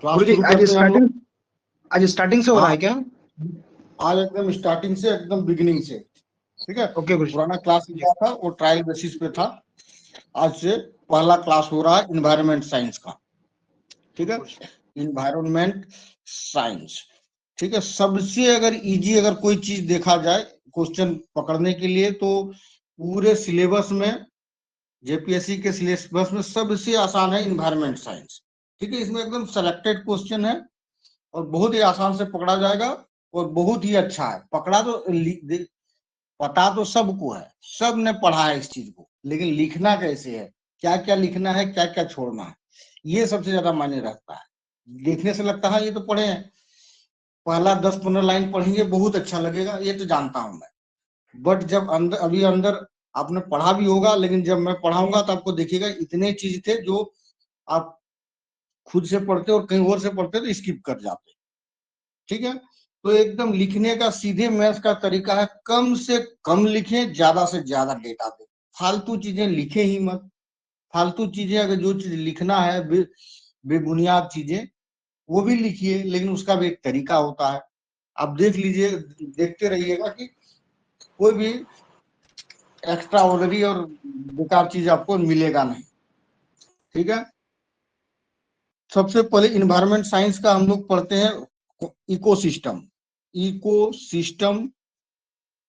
Class गुरु जी शुरू आज करते हैं हम लोग। आज स्टार्टिंग से हो रहा है क्या? आज एकदम स्टार्टिंग से, एकदम बिगिनिंग से, ठीक है। ओके गुरु जी। पुराना क्लास लिया था वो ट्रायल बेसिस पे था। आज से पहला क्लास हो रहा है इन्वायरमेंट साइंस का, ठीक है। इन्वायरमेंट साइंस, ठीक है। सबसे अगर इजी अगर कोई चीज देखा जाए क्वेश्चन पकड़ने के लिए, तो पूरे सिलेबस में, जेपीएससी के सिलेबस में सबसे आसान है इन्वायरमेंट साइंस, ठीक है। इसमें एकदम सेलेक्टेड क्वेश्चन है और बहुत ही आसान से पकड़ा जाएगा और बहुत ही अच्छा है। पकड़ा तो पता तो सबको है, सब ने पढ़ा है इस चीज को, लेकिन लिखना कैसे है, क्या क्या लिखना है, क्या क्या छोड़ना है, ये सबसे ज्यादा मायने रखता है। देखने से लगता है ये तो पढ़े हैं, पहला 10-15 लाइन पढ़ेंगे बहुत अच्छा लगेगा, ये तो जानता हूं मैं। बट जब अंदर, अभी अंदर आपने पढ़ा भी होगा, लेकिन जब मैं पढ़ाऊंगा तो आपको देखिएगा इतने चीज थे जो आप खुद से पढ़ते और कहीं और से पढ़ते तो स्किप कर जाते, ठीक है। तो एकदम लिखने का सीधे मैथ्स का तरीका है, कम से कम लिखें, ज्यादा से ज्यादा डेटा दें। फालतू चीजें लिखें ही मत। फालतू चीजें, अगर जो चीज लिखना है बेबुनियाद चीजें, वो भी लिखिए, लेकिन उसका भी एक तरीका होता है। आप देख लीजिए, देखते रहिएगा कि कोई भी एक्स्ट्रा ऑर्डनरी और बेकार चीज आपको मिलेगा नहीं, ठीक है। सबसे पहले इन्वायरमेंट साइंस का हम लोग पढ़ते हैं इकोसिस्टम। इकोसिस्टम,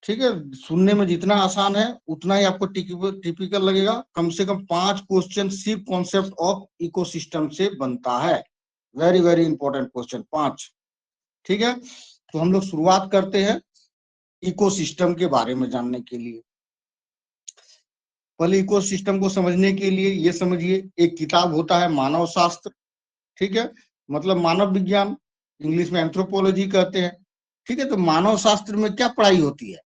ठीक है। सुनने में जितना आसान है उतना ही आपको टिपिकल लगेगा। कम से कम 5 क्वेश्चन सिर्फ कॉन्सेप्ट ऑफ इकोसिस्टम से बनता है। वेरी वेरी इंपॉर्टेंट क्वेश्चन 5, ठीक है। तो हम लोग शुरुआत करते हैं इकोसिस्टम के बारे में जानने के लिए। पहले इकोसिस्टम को समझने के लिए ये समझिए, एक किताब होता है मानव शास्त्र, ठीक है, मतलब मानव विज्ञान, इंग्लिश में एंथ्रोपोलॉजी कहते हैं, ठीक है। तो मानव शास्त्र में क्या पढ़ाई होती है,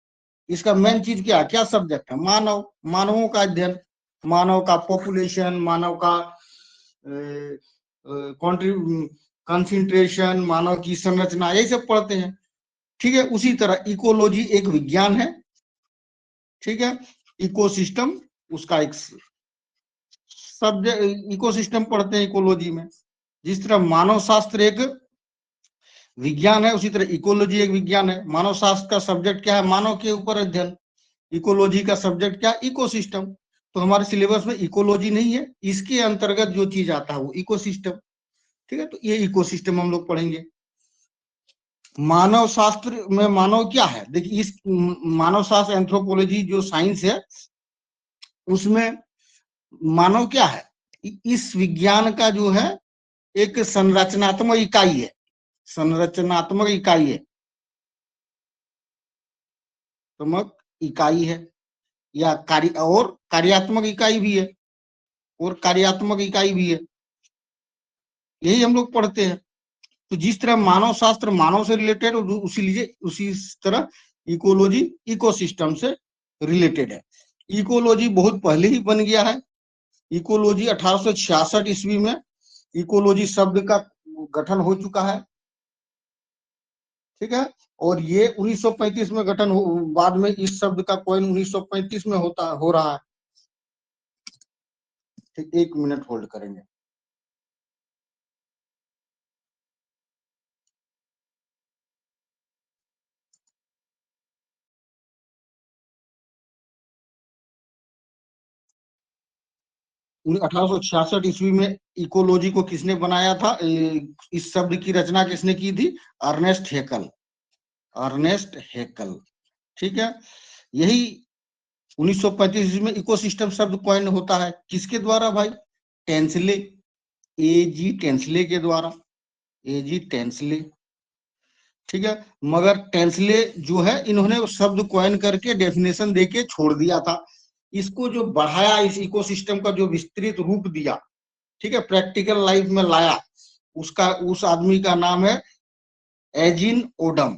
इसका मेन चीज क्या सब्जेक्ट है, मानव, मानवों का अध्ययन, मानव का पॉपुलेशन, मानव का कंसंट्रेशन, मानव की संरचना, यही सब पढ़ते हैं, ठीक है। उसी तरह इकोलॉजी एक विज्ञान है, ठीक है। इकोसिस्टम उसका एक सब्जेक्ट, इकोसिस्टम पढ़ते हैं इकोलॉजी में। जिस तरह मानव शास्त्र एक विज्ञान है, उसी तरह इकोलॉजी एक विज्ञान है। मानव शास्त्र का सब्जेक्ट क्या है, मानव के ऊपर अध्ययन। इकोलॉजी का सब्जेक्ट क्या, इकोसिस्टम। तो हमारे सिलेबस में इकोलॉजी नहीं है, इसके अंतर्गत जो चीज आता है वो इकोसिस्टम, ठीक है। तो ये इकोसिस्टम हम लोग पढ़ेंगे। मानव शास्त्र में मानव क्या है, देखिए, इस मानव शास्त्र एंथ्रोपोलॉजी जो साइंस है, उसमें मानव क्या है, इस विज्ञान का जो है एक संरचनात्मक इकाई है, संरचनात्मक इकाई है, इकाई है, या कार्य, और कार्यात्मक इकाई भी है, और कार्यात्मक इकाई भी है, यही हम लोग पढ़ते हैं। तो जिस तरह मानव शास्त्र मानव से रिलेटेड, उसी तरह इकोलॉजी इकोसिस्टम से रिलेटेड है। इकोलॉजी बहुत पहले ही बन गया है। इकोलॉजी 1866 ईस्वी में इकोलॉजी शब्द का गठन हो चुका है, ठीक है। और ये 1935 में गठन बाद में इस शब्द का कॉइन 1935 में हो रहा है, ठीक। 1 मिनट होल्ड करेंगे। अठारह सौ 66 ईस्वी में इकोलॉजी को किसने बनाया था, इस शब्द की रचना किसने की थी, अर्नेस्ट हेकल, अर्नेस्ट हेकल, ठीक है। यही 1935 ईस्वी में इकोसिस्टम शब्द कॉइन होता है, किसके द्वारा भाई, टेंसले, एजी टेंसले के द्वारा, एजी टेंसले, ठीक है। मगर टेंसले जो है, इन्होंने शब्द कॉइन करके डेफिनेशन देके छोड़ दिया था। इसको जो बढ़ाया, इस इकोसिस्टम का जो विस्तृत रूप दिया, ठीक है, प्रैक्टिकल लाइफ में लाया, उस आदमी का नाम है एजिन ओडम।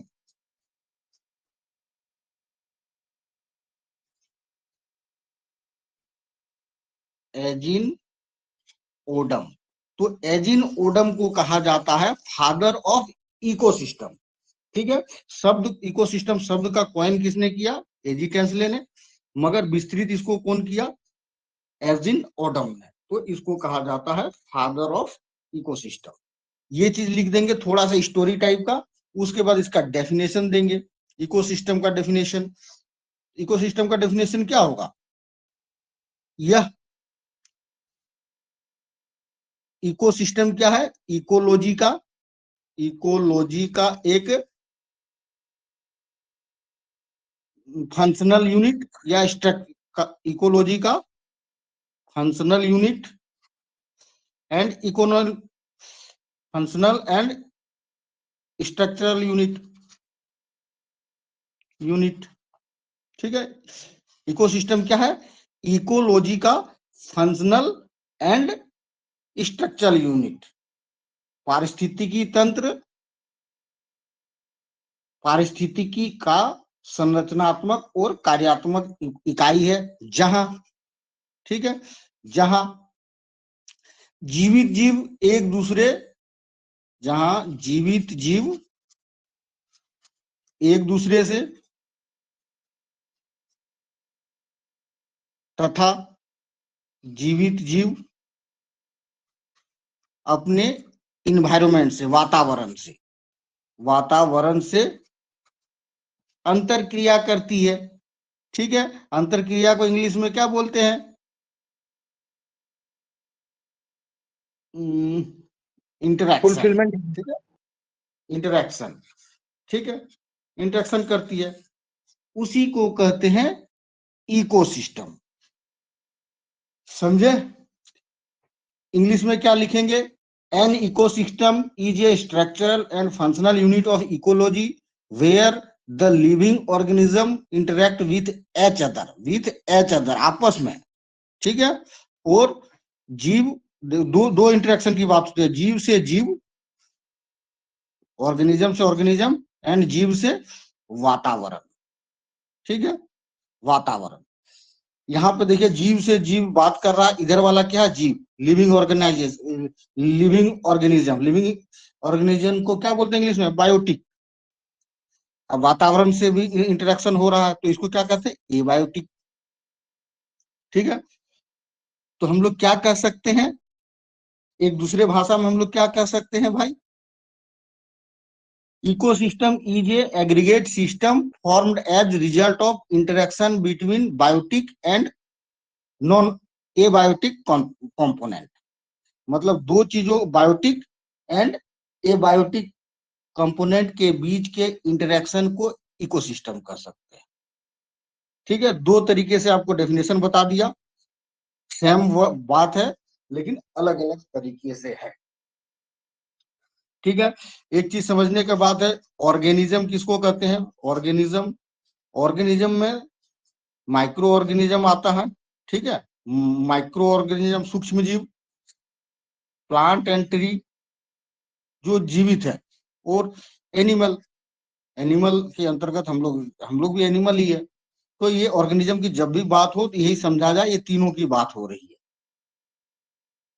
Ageing Odum. तो एजिन ओडम को कहा जाता है फादर ऑफ इकोसिस्टम, ठीक है। शब्द इकोसिस्टम शब्द का कॉइन किसने किया, एजी टेंसले ने, मगर विस्तृत इसको कौन किया, एजिन ओडम ने। तो इसको कहा जाता है फादर ऑफ इकोसिस्टम। ये चीज लिख देंगे थोड़ा सा स्टोरी टाइप का। उसके बाद इसका डेफिनेशन देंगे, इकोसिस्टम का डेफिनेशन। इकोसिस्टम का डेफिनेशन क्या होगा? यह इकोसिस्टम क्या है? इकोलॉजी का एक फंक्शनल यूनिट या इकोलॉजी का फंक्शनल यूनिट एंड इकोनॉल फंक्शनल एंड स्ट्रक्चरल यूनिट। ठीक है, इकोसिस्टम क्या है? इकोलॉजी का फंक्शनल एंड स्ट्रक्चरल यूनिट। पारिस्थितिकी तंत्र, पारिस्थितिकी का संरचनात्मक और कार्यात्मक इकाई है जहां, ठीक है, जहां जीवित जीव एक दूसरे, जहां जीवित जीव एक दूसरे से तथा जीवित जीव अपने इन्वायरमेंट से, वातावरण से अंतरक्रिया करती है। ठीक है, अंतरक्रिया को इंग्लिश में क्या बोलते हैं? इंटरैक्शन। फुलफिलमेंट। ठीक है, इंटरैक्शन। ठीक है, इंटरैक्शन करती है, उसी को कहते हैं इकोसिस्टम। समझे? इंग्लिश में क्या लिखेंगे? An ecosystem is a structural and functional unit of ecology where the living organism interact with each other, आपस में। ठीक है, और जीव, दो इंटरेक्शन की बात होती है, जीव से जीव, ऑर्गेनिज्म से ऑर्गेनिज्म, एंड जीव से वातावरण। ठीक है, वातावरण। यहाँ पे देखिए जीव से जीव बात कर रहा है, इधर वाला क्या है? जीव, लिविंग ऑर्गेनिज्म को क्या बोलते हैं इंग्लिश में? बायोटिक। अब वातावरण से भी इंटरेक्शन हो रहा है तो इसको क्या कहते हैं? एबायोटिक। ठीक है, तो हम लोग क्या कह सकते हैं, एक दूसरे भाषा में हम लोग क्या कह सकते हैं भाई? Ecosystem is a aggregate system formed as result of interaction between biotic and non abiotic component. मतलब दो चीजों, बायोटिक एंड एबायोटिक कंपोनेंट के बीच के इंटरेक्शन को इकोसिस्टम कह सकते हैं। ठीक है, दो तरीके से आपको डेफिनेशन बता दिया, सेम बात है लेकिन अलग अलग तरीके से है। ठीक है, एक चीज समझने के बाद है, ऑर्गेनिज्म किसको कहते हैं? ऑर्गेनिज्म में माइक्रो ऑर्गेनिज्म आता है। ठीक है, माइक्रो ऑर्गेनिज्म सूक्ष्म जीव, प्लांट एंड ट्री जो जीवित है, और एनिमल के अंतर्गत हम लोग भी एनिमल ही है। तो ये ऑर्गेनिज्म की जब भी बात हो तो यही समझा जाए ये तीनों की बात हो रही है।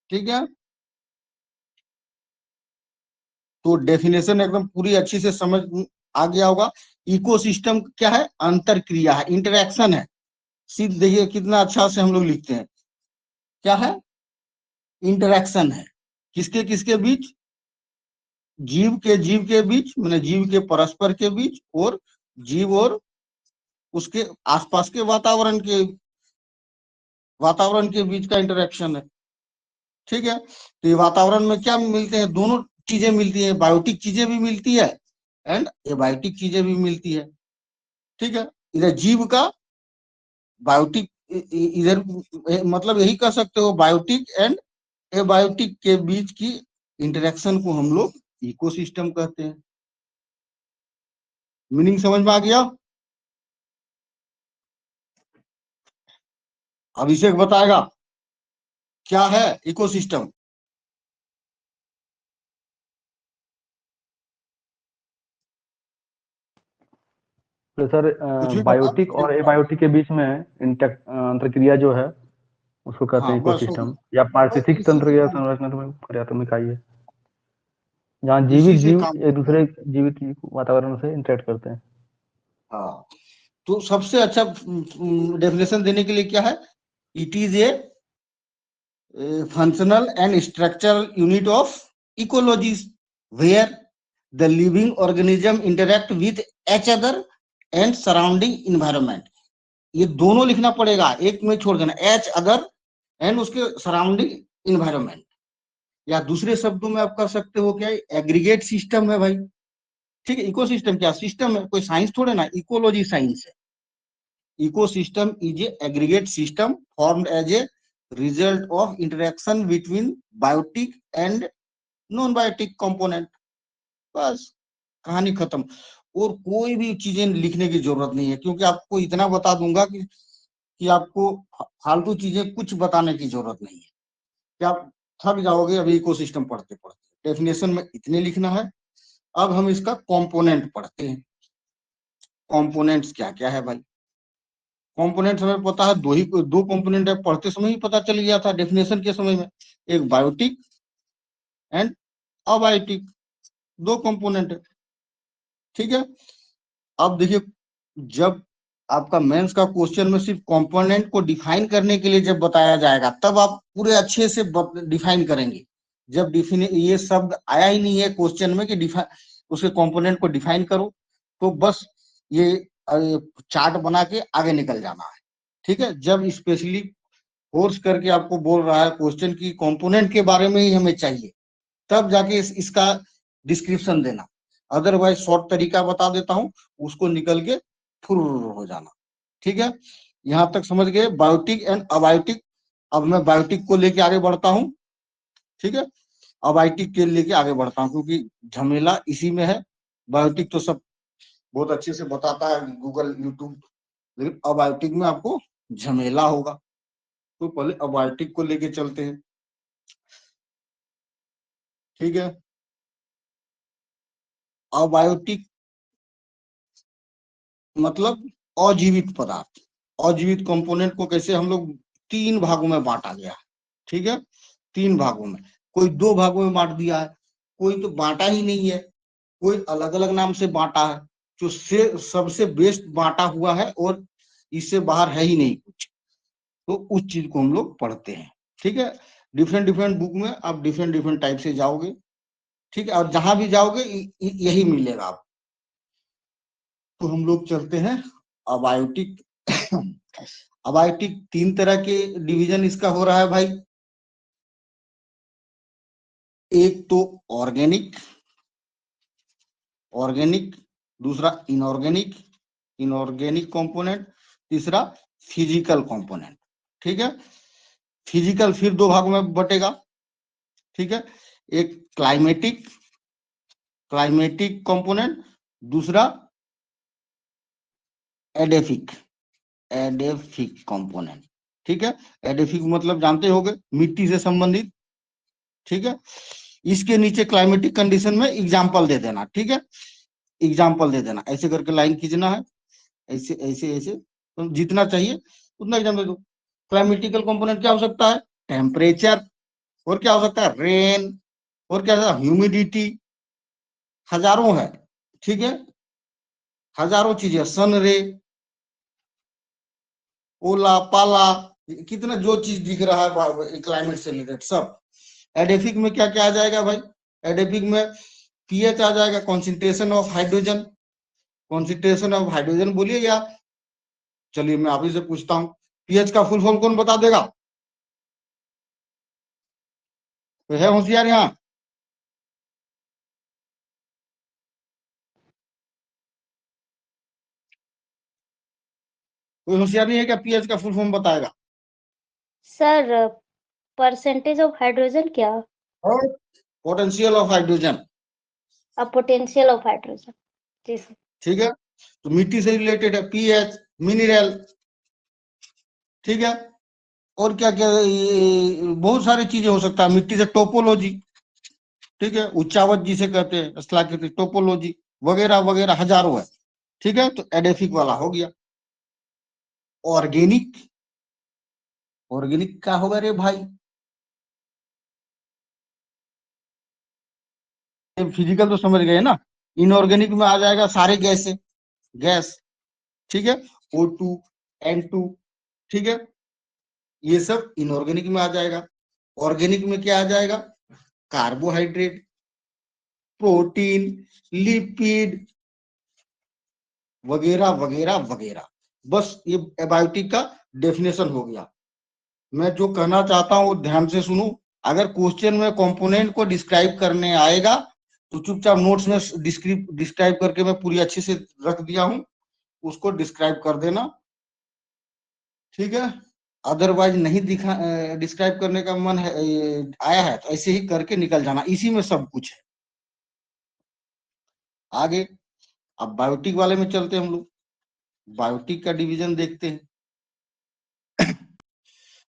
ठीक है, तो डेफिनेशन एकदम पूरी अच्छी से समझ आ गया होगा। इकोसिस्टम क्या है? अंतरक्रिया है, इंटरेक्शन है। सीध देखिए कितना अच्छा से हम लोग लिखते हैं, क्या है? इंटरेक्शन है। किसके किसके बीच? जीव के बीच, माने जीव के परस्पर के बीच, और जीव और उसके आसपास के वातावरण के बीच का इंटरेक्शन है। ठीक है, तो ये वातावरण में क्या मिलते हैं? दोनों चीजें मिलती हैं, बायोटिक चीजें भी मिलती है एंड एबायोटिक चीजें भी मिलती है। ठीक है, इधर जीव का बायोटिक, इधर मतलब यही कह सकते हो, बायोटिक एंड एबायोटिक के बीच की इंटरेक्शन को हम लोग इकोसिस्टम कहते हैं। मीनिंग समझ में आ गया? अभिषेक बताएगा क्या है इकोसिस्टम। तो सर कुछ भी बता। बायोटिक और एबायोटिक के बीच में अंतरक्रिया जो है उसको कहते हैं हाँ बस हो इकोसिस्टम, गया, या बस पारिस्थितिक इसी तंत्र से या काम, संरचनात्मक कार्यात्मक इकाई है जहाँ इसी जीवित से जीव काम एक करना है। दूसरे जीवित वातावरण से इंटरेक्ट करते हैं। हाँ, तो सबसे अच्छा डेफिनेशन देने के लिए क्या है? It is a functional and structural unit of ecology. Where the living organism interact with each other and surrounding environment. ये दोनों लिखना पड़ेगा, एक में छोड़ देना, एच अदर एंड उसके सराउंडिंग इन्वायरमेंट। या दूसरे शब्दों में आप कर सकते हो क्या, एग्रीगेट सिस्टम है भाई, ठीक है। इकोसिस्टम क्या सिस्टम है, कोई साइंस थोड़े ना, इकोलॉजी साइंस है। ecosystem is a aggregate system formed as a result of interaction between biotic and non biotic component. बस कहानी खत्म। और कोई भी चीजें लिखने की जरूरत नहीं है, क्योंकि आपको इतना बता दूंगा कि आपको फालतू चीजें कुछ बताने की जरूरत नहीं है, कि आप थक जाओगे अभी इकोसिस्टम पढ़ते पढ़ते। डेफिनेशन में इतने लिखना है। अब हम इसका कंपोनेंट पढ़ते हैं। कंपोनेंट्स क्या क्या है भाई? कंपोनेंट्स हमें पता है, दो कंपोनेंट है, पढ़ते समय ही पता चल गया था डेफिनेशन के समय में। एक बायोटिक एंड अबायोटिक, दो कंपोनेंट है, ठीक है। अब देखिए, जब आपका मेंस का क्वेश्चन में सिर्फ कंपोनेंट को डिफाइन करने के लिए जब बताया जाएगा, तब आप पूरे अच्छे से डिफाइन करेंगे। जब ये शब्द आया ही नहीं है क्वेश्चन में कि डिफाइन, उसके कंपोनेंट को डिफाइन करो, तो बस ये चार्ट बना के आगे निकल जाना है, ठीक है। जब स्पेशली फोर्स करके आपको बोल रहा है क्वेश्चन की कंपोनेंट के बारे में ही हमें चाहिए, तब जाके इसका डिस्क्रिप्शन देना। अदरवाइज शॉर्ट तरीका बता देता हूं, उसको निकल के फुर हो जाना, ठीक है। यहां तक समझ गए बायोटिक एंड अबायोटिक। अब मैं बायोटिक को लेके आगे बढ़ता हूं, ठीक है। अबायोटिक के लेके आगे बढ़ता हूं, क्योंकि झमेला इसी में है। बायोटिक तो सब बहुत अच्छे से बताता है गूगल, यूट्यूब, लेकिन अबायोटिक में आपको झमेला होगा। तो पहले अबायोटिक को लेके चलते हैं, ठीक है। अबायोटिक मतलब अजीवित पदार्थ। अजीवित कंपोनेंट को कैसे हम लोग तीन भागों में बांटा गया है, ठीक है। तीन भागों में, कोई दो भागों में बांट दिया है, कोई तो बांटा ही नहीं है, कोई अलग अलग नाम से बांटा है। जो से सबसे बेस्ट बांटा हुआ है और इससे बाहर है ही नहीं कुछ, तो उस चीज को हम लोग पढ़ते हैं, ठीक है। डिफरेंट डिफरेंट बुक में आप डिफरेंट डिफरेंट टाइप से जाओगे, ठीक है, और जहां भी जाओगे यही मिलेगा आपको। तो हम लोग चलते हैं अबायोटिक। अबायोटिक तीन तरह के डिवीजन इसका हो रहा है भाई। एक तो ऑर्गेनिक, ऑर्गेनिक, दूसरा इनऑर्गेनिक, इनऑर्गेनिक कंपोनेंट, तीसरा फिजिकल कंपोनेंट, ठीक है। फिजिकल फिर दो भागों में बटेगा, ठीक है। एक क्लाइमेटिक, क्लाइमेटिक कंपोनेंट, दूसरा एडेफिक, एडेफिक कंपोनेंट, ठीक है। एडेफिक मतलब जानते होगे, मिट्टी से संबंधित, ठीक है। इसके नीचे क्लाइमेटिक कंडीशन में एग्जाम्पल दे देना, ठीक है। एग्जाम्पल दे देना, ऐसे करके लाइन खींचना है, ऐसे ऐसे ऐसे, तो जितना चाहिए उतना एग्जाम्पल दो। क्लाइमेटिकल कंपोनेंट क्या हो सकता है, टेम्परेचर, और क्या हो सकता है, रेन, और क्या है, ह्यूमिडिटी, हजारों है, ठीक है, हजारों चीजें, सन रे, ओला पाला, कितना जो चीज दिख रहा है क्लाइमेट से रिलेटेड सब। एडेफिक में क्या क्या आ जाएगा भाई, एडेफिक में पीएच आ जाएगा, concentration of hydrogen, concentration of hydrogen बोलिए, या चलिए मैं आप ही से पूछता हूँ, पीएच का फुल फॉर्म कौन बता देगा? तो है होशियार यहाँ? कोई होशियार नहीं है क्या, पीएच का फुल फॉर्म बताएगा? सर परसेंटेज ऑफ हाइड्रोजन क्या? और potential of hydrogen, potential of hydrogen, जी सर। ठीक है। तो मिट्टी से रिलेटेड है पीएच, मिनरल, ठीक है। और क्या क्या, बहुत सारी चीजें हो सकता है मिट्टी से, टोपोलॉजी, ठीक है, उच्चावच जिसे कहते हैं, स्थलाकृति टोपोलॉजी, वगैरह वगैरह हजारों है, ठीक है। तो एडेफिक वाला हो गया। ऑर्गेनिक, ऑर्गेनिक क्या होगा रे भाई? फिजिकल तो समझ गए ना। इनऑर्गेनिक में आ जाएगा सारे गैस, गैस, ठीक है, O2, N2, ठीक है, ये सब इनऑर्गेनिक में आ जाएगा। ऑर्गेनिक में क्या आ जाएगा, कार्बोहाइड्रेट, प्रोटीन, लिपिड वगैरह वगैरह वगैरह। बस ये एबायोटिक का डेफिनेशन हो गया। मैं जो कहना चाहता हूँ वो ध्यान से सुनो। अगर क्वेश्चन में कंपोनेंट को डिस्क्राइब करने आएगा तो चुपचाप नोट्स में डिस्क्राइब करके मैं पूरी अच्छे से रख दिया हूँ, उसको डिस्क्राइब कर देना, ठीक है। अदरवाइज नहीं दिखा डिस्क्राइब करने का मन है आया है तो ऐसे ही करके निकल जाना, इसी में सब कुछ है। आगे अब बायोटिक वाले में चलते हैं हम लोग। बायोटिक का डिवीजन देखते हैं।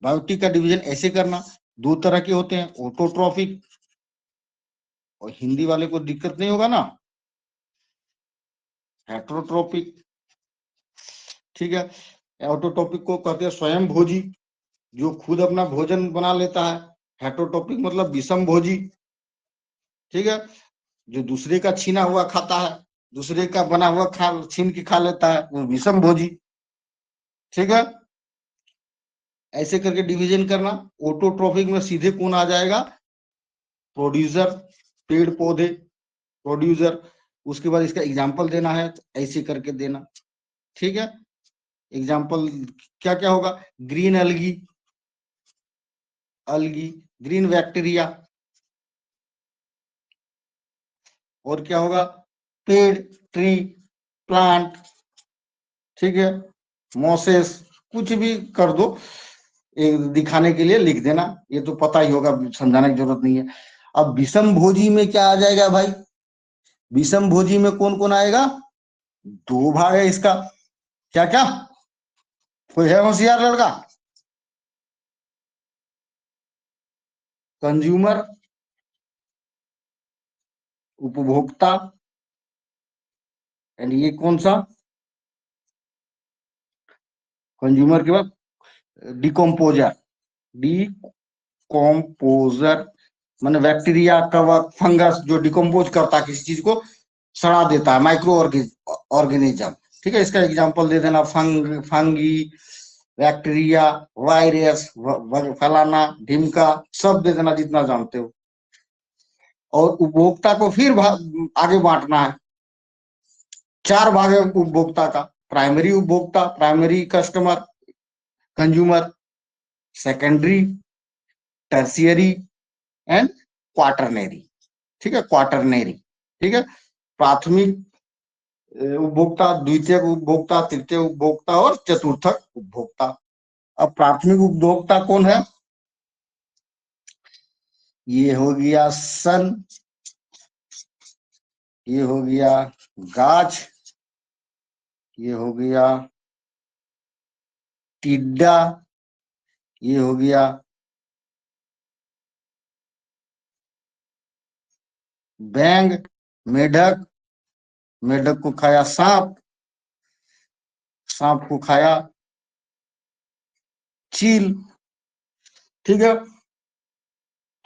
बायोटिक का डिवीजन ऐसे करना, दो तरह के होते हैं, ऑटोट्रॉफिक, और हिंदी वाले को दिक्कत नहीं होगा ना, हेट्रोट्रॉपिक, ठीक है। ऑटोट्रॉपिक को कहते हैं स्वयं भोजी, जो खुद अपना भोजन बना लेता है। हेट्रोट्रॉपिक मतलब विषम भोजी, ठीक है, जो दूसरे का छीना हुआ खाता है, दूसरे का बना हुआ छीन के खा लेता है, वो विषम भोजी, ठीक है। ऐसे करके डिवीजन करना। ऑटोट्रॉफिक में सीधे कौन आ जाएगा, प्रोड्यूसर, पेड़ पौधे, प्रोड्यूसर। उसके बाद इसका एग्जाम्पल देना है तो ऐसे करके देना, ठीक है। एग्जाम्पल क्या क्या होगा, ग्रीन अलगी, अलगी, ग्रीन बैक्टीरिया, और क्या होगा, पेड़, ट्री, प्लांट, ठीक है, मोसेस, कुछ भी कर दो, एक दिखाने के लिए लिख देना, ये तो पता ही होगा, समझाने की जरूरत नहीं है। अब विषम भोजी में क्या आ जाएगा भाई, विषम भोजी में कौन कौन आएगा, दो भाग है इसका, क्या क्या, कोई है होशियार लड़का, कंज्यूमर, उपभोक्ता, एंड ये कौन सा, कंज्यूमर के बाद डिकम्पोजर, डिकम्पोजर माने बैक्टीरिया, कवक, फंगस जो डिकम्पोज करता है किसी चीज को, सड़ा देता है, माइक्रो ऑर्गेनिज्म, ठीक है। इसका एग्जांपल दे देना, फंगी, बैक्टीरिया, वायरस, फलाना ढिमका, सब दे देना जितना जानते हो। और उपभोक्ता को फिर आगे बांटना है, चार भाग है उपभोक्ता का, प्राइमरी उपभोक्ता, primary customer, consumer, secondary, tertiary and quaternary, ठीक है, क्वार्टरनरी, ठीक है। प्राथमिक उपभोक्ता, द्वितीयक उपभोक्ता, तृतीय उपभोक्ता और चतुर्थक उपभोक्ता। अब प्राथमिक उपभोक्ता कौन है, ये हो गया सन, ये हो गया गाछ, ये हो गया टिड्डा, ये हो गया बैंग, मेढक, मेढक को खाया सांप, सांप को खाया चील, ठीक है।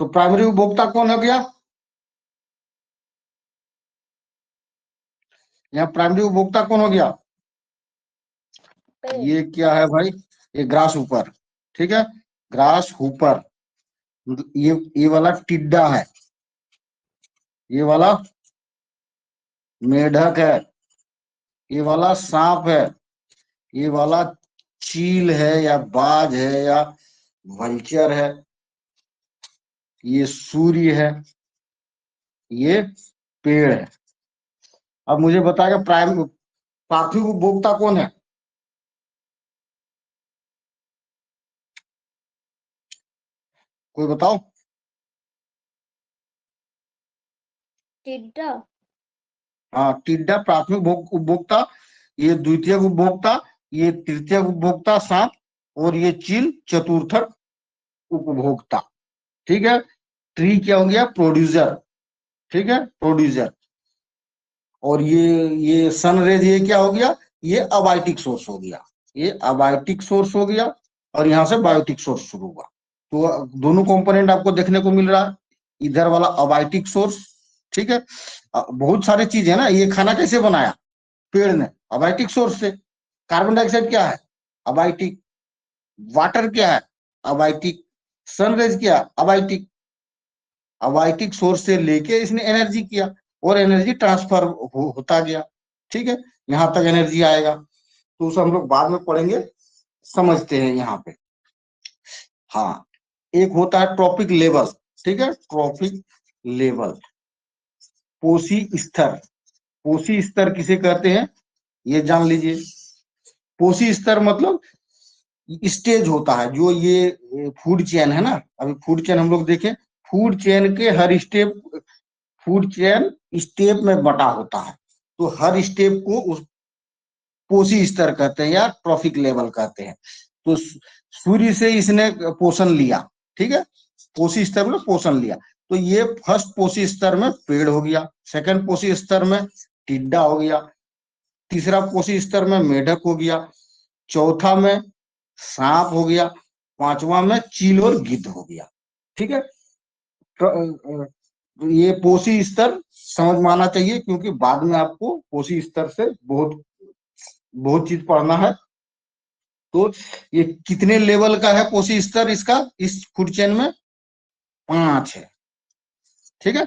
तो प्राइमरी उपभोक्ता कौन हो गया, यहाँ प्राइमरी उपभोक्ता कौन हो गया, ये क्या है भाई, ये ग्रास ऊपर, ठीक है, ग्रास ऊपर, ये वाला टिड्डा है, ये वाला मेढक है, ये वाला सांप है, ये वाला चील है या बाज है या वल्चर है, ये सूर्य है, ये पेड़ है। अब मुझे बताएगा प्राथमिक उपभोक्ता कौन है, कोई बताओ, टिड्डा, हाँ टिड्डा प्राथमिक उपभोक्ता, ये द्वितीयक उपभोक्ता, ये तृतीयक उपभोक्ता सांप, और ये चील चतुर्थक उपभोक्ता, ठीक है। ट्री क्या हो गया, प्रोड्यूसर, ठीक है, प्रोड्यूसर। और ये सनरेज ये क्या हो गया, ये अबायोटिक सोर्स हो गया, ये अबायोटिक सोर्स हो गया, और यहाँ से बायोटिक सोर्स शुरू हुआ। तो दोनों कंपोनेंट आपको देखने को मिल रहा है, इधर वाला अबायोटिक सोर्स, ठीक है। बहुत सारी चीज है ना, ये खाना कैसे बनाया पेड़ ने, अबायोटिक सोर्स से। कार्बन डाइऑक्साइड क्या है, अबायोटिक, वाटर क्या है, अबायोटिक, सनरेज क्या, अबायोटिक, अबायोटिक सोर्स से लेके इसने एनर्जी किया। और एनर्जी ट्रांसफर होता गया। ठीक है, यहां तक एनर्जी आएगा, तो उसे हम लोग बाद में पढ़ेंगे, समझते हैं यहाँ पे। हाँ, एक होता है ट्रॉपिक लेवल। ठीक है, ट्रॉपिक लेवल, पोसी स्तर। पोसी स्तर किसे कहते हैं ये जान लीजिए। पोसी स्तर मतलब स्टेज होता है, जो ये फूड चेन है ना, अभी फूड चेन हम लोग देखें, फूड चेन के हर स्टेप, फूड चेन स्टेप में बटा होता है, तो हर स्टेप को उस पोषी स्तर कहते हैं या ट्रॉफिक लेवल कहते हैं। तो सूर्य से इसने पोषण लिया, ठीक है, पोषी स्तर में पोषण लिया, तो ये फर्स्ट पोषी स्तर में पेड़ हो गया, सेकंड पोषी स्तर में टिड्डा हो गया, तीसरा पोषी स्तर में मेढक हो गया, चौथा में सांप हो गया, पांचवा में चील और गिद्ध हो गया। ठीक है, तो ये पोषी स्तर समझ में आना चाहिए, क्योंकि बाद में आपको पोषी स्तर से बहुत बहुत चीज पढ़ना है। तो ये कितने लेवल का है पोषी स्तर इसका, इस फूड चेन में 5 है। ठीक है,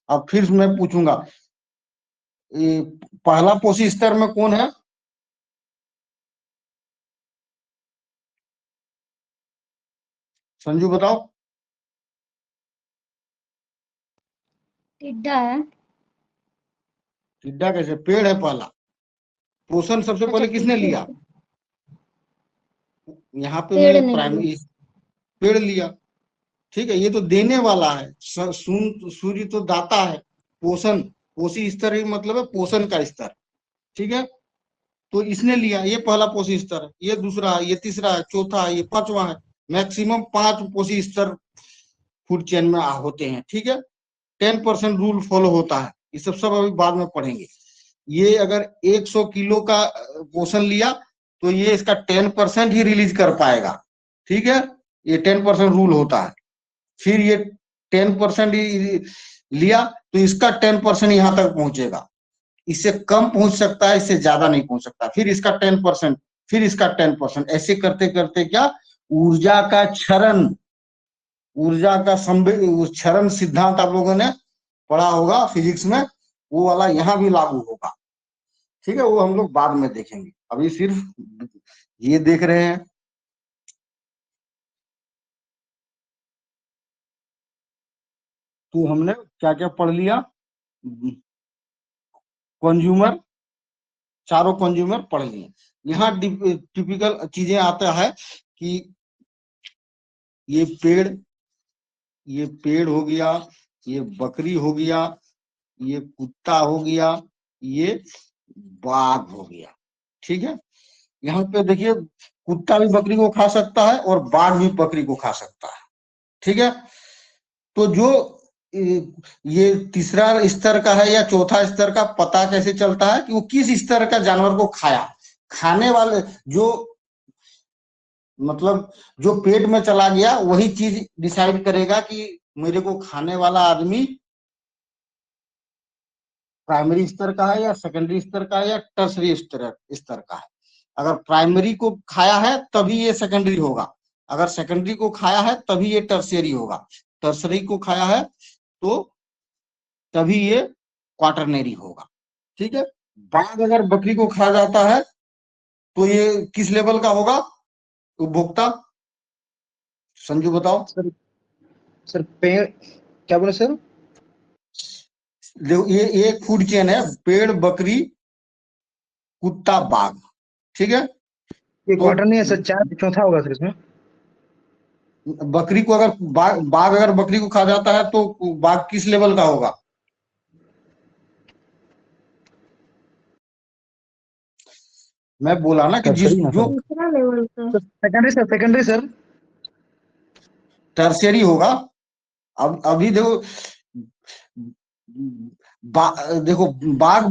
अब फिर मैं पूछूंगा, ये पहला पोषी स्तर में कौन है? संजू बताओ। टिड्डा है। टिड्डा कैसे? पेड़ है पहला। पोषण सबसे पहले किसने लिया? यहाँ पे पेड़ मैं नहीं प्राइमरी पेड़ लिया। ठीक है, ये तो देने वाला है, सूर्य तो दाता है। पोषण, पोषी स्तर ही मतलब है पोषण का स्तर। ठीक है, तो इसने लिया, ये पहला पोषी स्तर है, ये दूसरा है, ये तीसरा है, चौथा है, ये पांचवा है। मैक्सिमम 5 पोषी स्तर फूड चेन में होते हैं। ठीक है, 10% रूल फॉलो होता है, ये सब अभी बाद में पढ़ेंगे। ये अगर 100 किलो का पोषण लिया तो ये इसका 10% ही रिलीज कर पाएगा। ठीक है, ये 10% रूल होता है। फिर ये 10% ही लिया तो इसका 10% यहाँ तक पहुंचेगा, इससे कम पहुंच सकता है, इससे ज्यादा नहीं पहुंच सकता। फिर इसका 10%, फिर इसका 10%, ऐसे करते करते क्या, ऊर्जा का क्षरण, ऊर्जा का क्षरण सिद्धांत आप लोगों ने पढ़ा होगा फिजिक्स में, वो वाला यहाँ भी लागू होगा। ठीक है, वो हम लोग बाद में देखेंगे, अभी सिर्फ ये देख रहे हैं। तो हमने क्या क्या पढ़ लिया? कंज्यूमर, चारों कंज्यूमर पढ़ लिए। यहाँ टिपिकल चीजें आता है कि ये पेड़ हो गया, ये बकरी हो गया, ये कुत्ता हो गया, ये बाघ हो गया। ठीक है, यहाँ पे देखिए, कुत्ता भी बकरी को खा सकता है और बाघ भी बकरी को खा सकता है। ठीक है, तो जो ये तीसरा स्तर का है या चौथा स्तर का पता कैसे चलता है कि वो किस स्तर का जानवर को खाया? खाने वाले जो, मतलब जो पेट में चला गया वही चीज डिसाइड करेगा कि मेरे को खाने वाला आदमी प्राइमरी स्तर का है या सेकेंडरी स्तर का है या टर्सरी स्तर का है। अगर प्राइमरी को खाया है तभी ये सेकेंडरी होगा, अगर सेकेंडरी को खाया है तभी ये टर्शियरी होगा, टर्सरी को खाया है तो तभी ये क्वाटरनरी होगा। ठीक है, बाघ अगर बकरी को खा जाता है तो ये किस लेवल का होगा उपभोक्ता? संजू बताओ। सर पेड़, क्या बोले सर? देखो, ये एक फूड चेन है, पेड़, बकरी, कुत्ता, बाघ। ठीक है, ये तो क्वार्टर नहीं है सर, चार चौथा होगा सर इसमें। बकरी को अगर बाघ अगर बकरी को खा जाता है तो बाघ किस लेवल का होगा? मैं बोला ना कि जिस टर्सरी ना जो सर। दूसरा लेवल का। Secondary sir, secondary sir. Tertiary होगा। अब अभी देखो, देखो बाघ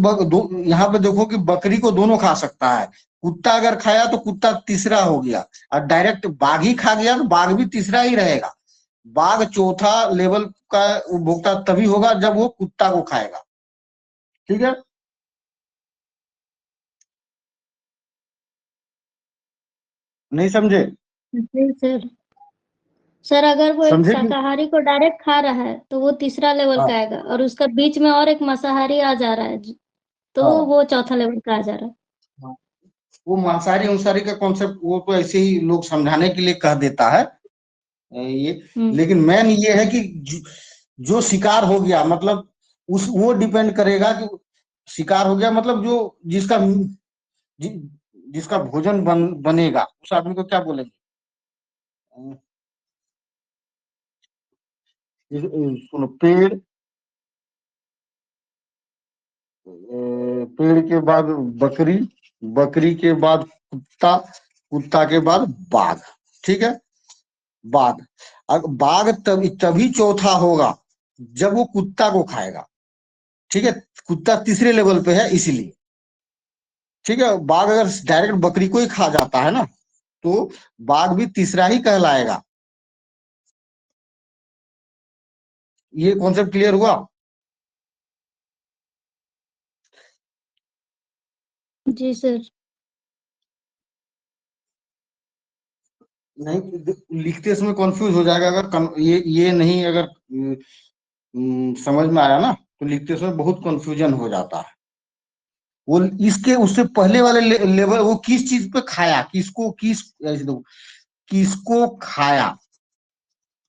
यहाँ पे देखो कि बकरी को दोनों खा सकता है, कुत्ता अगर खाया तो कुत्ता तीसरा हो गया, और डायरेक्ट बाघ ही खा गया तो बाघ भी तीसरा ही रहेगा। बाघ चौथा लेवल का उपभोक्ता तभी होगा जब वो कुत्ता को खाएगा। ठीक है, नहीं समझे? जी सर, सर अगर वो एक समझे कि? शाकाहारी को डायरेक्ट खा रहा है तो वो तीसरा लेवल हाँ का आएगा, और उसका बीच में और एक मांसाहारी आ जा रहा है तो हाँ वो चौथा लेवल का आ जा रहा है। हाँ। वो मांसाहारी अंसारी का कॉन्सेप्ट वो तो ऐसे ही लोग समझाने के लिए कह देता है ये। हम्म। लेकिन मेन ये है कि जो शिकार हो गया मतलब उस वो डिपेंड करेगा कि शिकार हो गया मतलब जो जि, जिसका भोजन बनेगा उस आदमी को क्या बोलेंगे? सुनो, पेड़ के बाद बकरी, बकरी के बाद कुत्ता, कुत्ता के बाद बाघ। ठीक है, बाघ। अब बाघ तभी तभी चौथा होगा जब वो कुत्ता को खाएगा। ठीक है, कुत्ता तीसरे लेवल पे है इसीलिए। ठीक है, बाघ अगर डायरेक्ट बकरी को ही खा जाता है ना तो बाघ भी तीसरा ही कहलाएगा। ये कॉन्सेप्ट क्लियर हुआ? जी सर। नहीं, लिखते समय कंफ्यूज हो जाएगा अगर ये नहीं अगर समझ में आया ना तो लिखते समय बहुत कंफ्यूजन हो जाता है। वो इसके उससे पहले वाले लेवल वो किस चीज पे खाया, किसको किस ऐसे देखो, किसको खाया।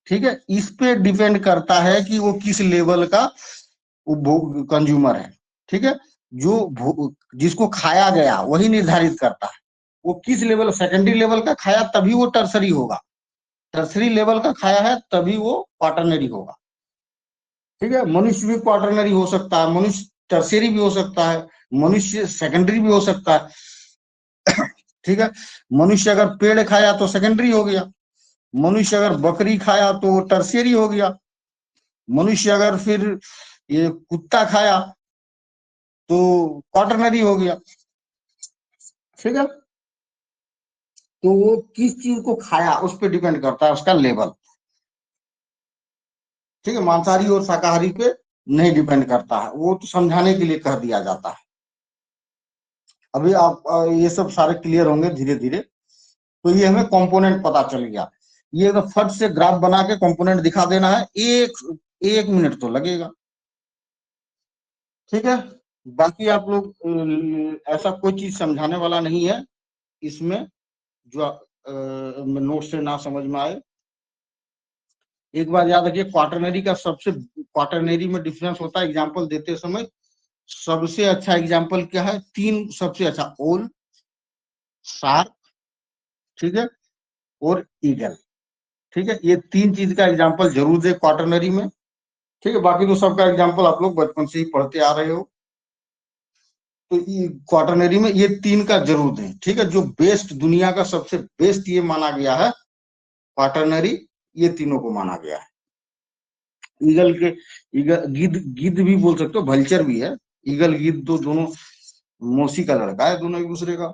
ठीक है, इस पे डिपेंड करता है कि वो किस लेवल का उपभोग कंज्यूमर है। ठीक है, जिसको खाया गया वही निर्धारित करता है वो किस लेवल, सेकेंडरी लेवल का खाया तभी वो टर्सरी होगा, टर्सरी लेवल का खाया है तभी वो क्वाटरनरी होगा। ठीक है, मनुष्य भी क्वाटरनरी हो सकता है, मनुष्य टर्सरी भी हो सकता है, मनुष्य सेकेंडरी भी हो सकता है। ठीक है, मनुष्य अगर पेड़ खाया तो सेकेंडरी हो गया, मनुष्य अगर बकरी खाया तो टर्शियरी हो गया, मनुष्य अगर फिर ये कुत्ता खाया तो क्वाटरनरी हो गया। ठीक है, तो वो किस चीज को खाया उस पर डिपेंड करता है उसका लेवल। ठीक है, मांसाहारी और शाकाहारी पे नहीं डिपेंड करता है, वो तो समझाने के लिए कह दिया जाता है। अभी आप ये सब सारे क्लियर होंगे धीरे धीरे। तो ये हमें कंपोनेंट पता चल गया। ये अगर फट से ग्राफ बना के कंपोनेंट दिखा देना है, एक एक मिनट तो लगेगा। ठीक है, बाकी आप लोग ऐसा कोई चीज समझाने वाला नहीं है इसमें जो नोट से ना समझ में आए। एक बार याद रखिए, क्वाटरनरी का सबसे क्वाटरनरी में डिफरेंस होता है एग्जांपल देते समय। सबसे अच्छा एग्जांपल क्या है? तीन सबसे अच्छा, ओल, शार्क, ठीक है, और ईगल। ठीक है, ये तीन चीज का एग्जांपल जरूर दे क्वाटरनरी में। ठीक है, बाकी तो सबका एग्जांपल आप लोग बचपन से ही पढ़ते आ रहे हो। तो क्वाटरनरी में ये तीन का जरूर दें। ठीक है, जो बेस्ट दुनिया का सबसे बेस्ट ये माना गया है क्वाटरनरी, ये तीनों को माना गया है। ईगल के, ईगल गिद्ध, गिद्ध भी बोल सकते हो, भल्चर भी है। ईगल गिद्ध तो दोनों मौसी का लड़का है, दोनों एक दूसरे का।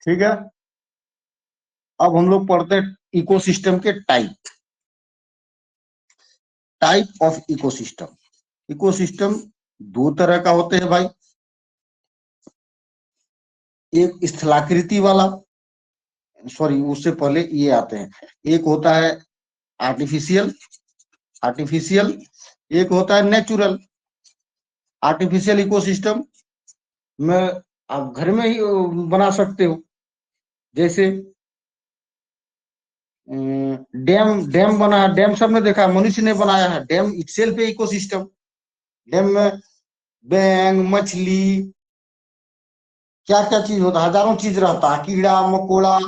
ठीक है, अब हम लोग पढ़ते हैं इकोसिस्टम के type. Type of ecosystem. Ecosystem दो तरह का होते हैं भाई। एक स्थलाकृति वाला, सॉरी उससे पहले ये आते हैं। एक होता है आर्टिफिशियल, आर्टिफिशियल, एक होता है नेचुरल। आर्टिफिशियल इकोसिस्टम में आप घर में ही बना सकते हो। जैसे डैम, डैम बना है, डैम सबने देखा है, मनुष्य ने बनाया है डैम, इटसेल्फ है इकोसिस्टम। डैम में बैंग, मछली, क्या क्या चीज होता है, हजारों चीज रहता है, कीड़ा मकोड़ा।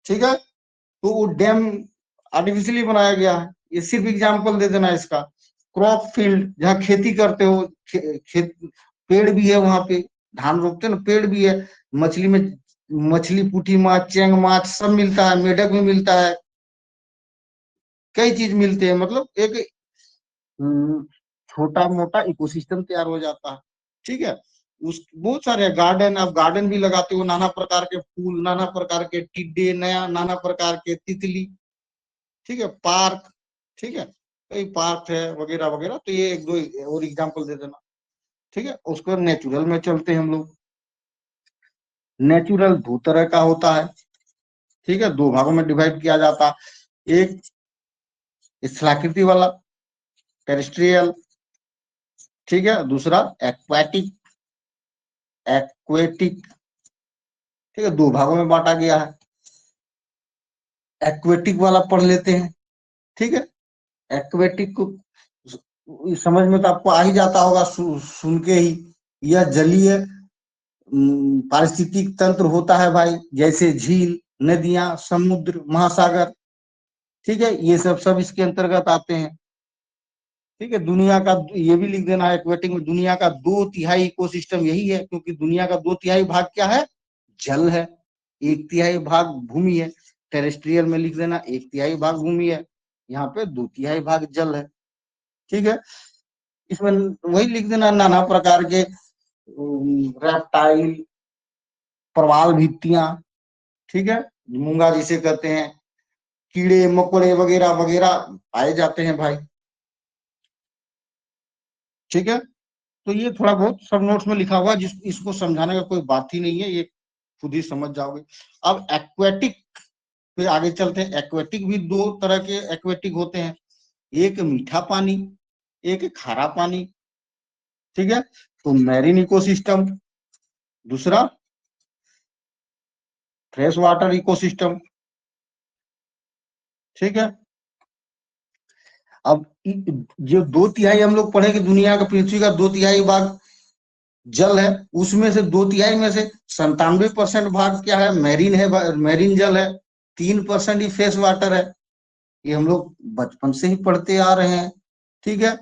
ठीक है, तो वो डैम आर्टिफिशियली बनाया गया है। ये सिर्फ एग्जांपल दे देना इसका। क्रॉप फील्ड, जहाँ खेती करते हो, खेत, पेड़ भी है वहां पे, धान रोपते हैं ना, पेड़ भी है। मछली में मछली, पुठी माछ, चेंग माछ सब मिलता है, मेढक भी मिलता है, कई चीज मिलते हैं। मतलब एक छोटा मोटा इकोसिस्टम तैयार हो जाता है। ठीक है, उस बहुत सारे गार्डन, आप गार्डन भी लगाते हो, नाना प्रकार के फूल, नाना प्रकार के टिड्डे, नया नाना प्रकार के तितली। ठीक है, पार्क, ठीक है, कई पार्क है वगैरह वगैरह। तो ये एक दो और एग्जांपल दे देना। ठीक है, उसको नेचुरल में चलते हैं हम लोग। नेचुरल दो तरह का होता है, ठीक है, दो भागों में डिवाइड किया जाता है। एक स्थलाकृति वाला टेरेस्ट्रियल, ठीक है, दूसरा एक्वाटिक, एक्वेटिक, ठीक है, दो भागों में बांटा गया है। एक्वेटिक वाला पढ़ लेते हैं, ठीक है। एक्वेटिक को समझ में तो आपको आ ही जाता होगा सुन के ही। यह जलीय पारिस्थितिक तंत्र होता है भाई, जैसे झील, नदियां, समुद्र, महासागर, ठीक है, ये सब इसके अंतर्गत आते हैं। ठीक है, दुनिया का ये भी लिख देना है एक्वेटिक में, दुनिया का 2/3 इकोसिस्टम यही है, क्योंकि दुनिया का 2/3 भाग क्या है, जल है, 1/3 भाग भूमि है। टेरेस्ट्रियल में लिख देना 1/3 भाग भूमि है, यहाँ पे 2/3 भाग जल है, ठीक है। इसमें वही लिख देना नाना प्रकार के रेप्टाइल, प्रवाल भित्तियां, ठीक है, मूंगा जिसे कहते हैं, कीड़े मकोड़े वगैरह वगैरह पाए जाते हैं भाई, ठीक है। तो ये थोड़ा बहुत सब नोट्स में लिखा हुआ, जिस इसको समझाने का कोई बात ही नहीं है, ये खुद ही समझ जाओगे। अब एक्वेटिक पे आगे चलते हैं। एक्वेटिक भी दो तरह के एक्वेटिक होते हैं, एक मीठा पानी, एक खारा पानी, ठीक है। तो मैरीन इकोसिस्टम, दूसरा फ्रेश वाटर इकोसिस्टम, ठीक है। अब जो 2/3 हम लोग पढ़े कि दुनिया का, पृथ्वी का 2/3 भाग जल है, उसमें से 2/3 में से 97% भाग क्या है, मैरीन है, मैरीन जल है, 3% ही फ्रेश वाटर है। ये हम लोग बचपन से ही पढ़ते आ रहे हैं, ठीक है।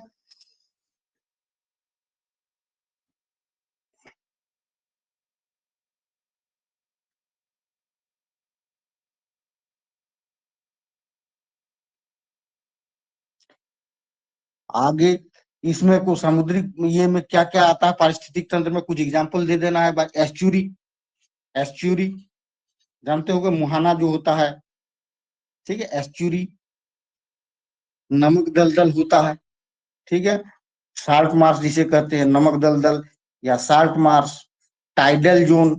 आगे इसमें को समुद्री ये में क्या क्या आता है, पारिस्थितिक तंत्र में कुछ एग्जाम्पल दे देना है। एस्चुरी, एस्चुरी जानते होगे, मुहाना जो होता है, ठीक है, एस्चुरी नमक दलदल होता है, ठीक है। साल्ट मार्श जिसे कहते हैं, नमक दलदल या साल्ट मार्श, टाइडल जोन,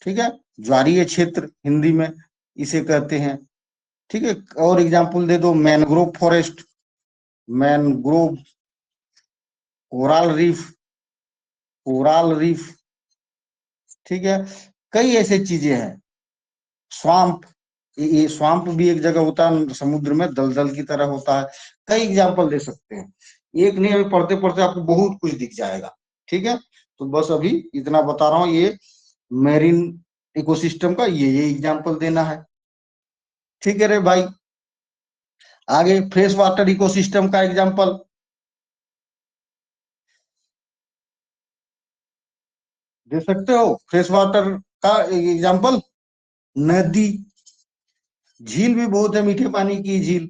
ठीक है, ज्वारीय क्षेत्र हिंदी में इसे कहते हैं, ठीक है। और एग्जाम्पल दे दो, mangrove forest, mangrove, coral reef, coral reef, ठीक है। कई ऐसे चीजें हैं। स्वाम्प, ये स्वाम्प भी एक जगह होता है समुद्र में, दलदल की तरह होता है। कई एग्जाम्पल दे सकते हैं, एक नहीं, अभी पढ़ते पढ़ते आपको बहुत कुछ दिख जाएगा, ठीक है। तो बस अभी इतना बता रहा हूँ, ये मेरीन इकोसिस्टम का ये एग्जाम्पल देना है, ठीक है रे भाई। आगे फ्रेश वाटर इकोसिस्टम का एग्जाम्पल दे सकते हो, फ्रेश वाटर का एग्जाम्पल, नदी, झील भी बहुत है, मीठे पानी की झील,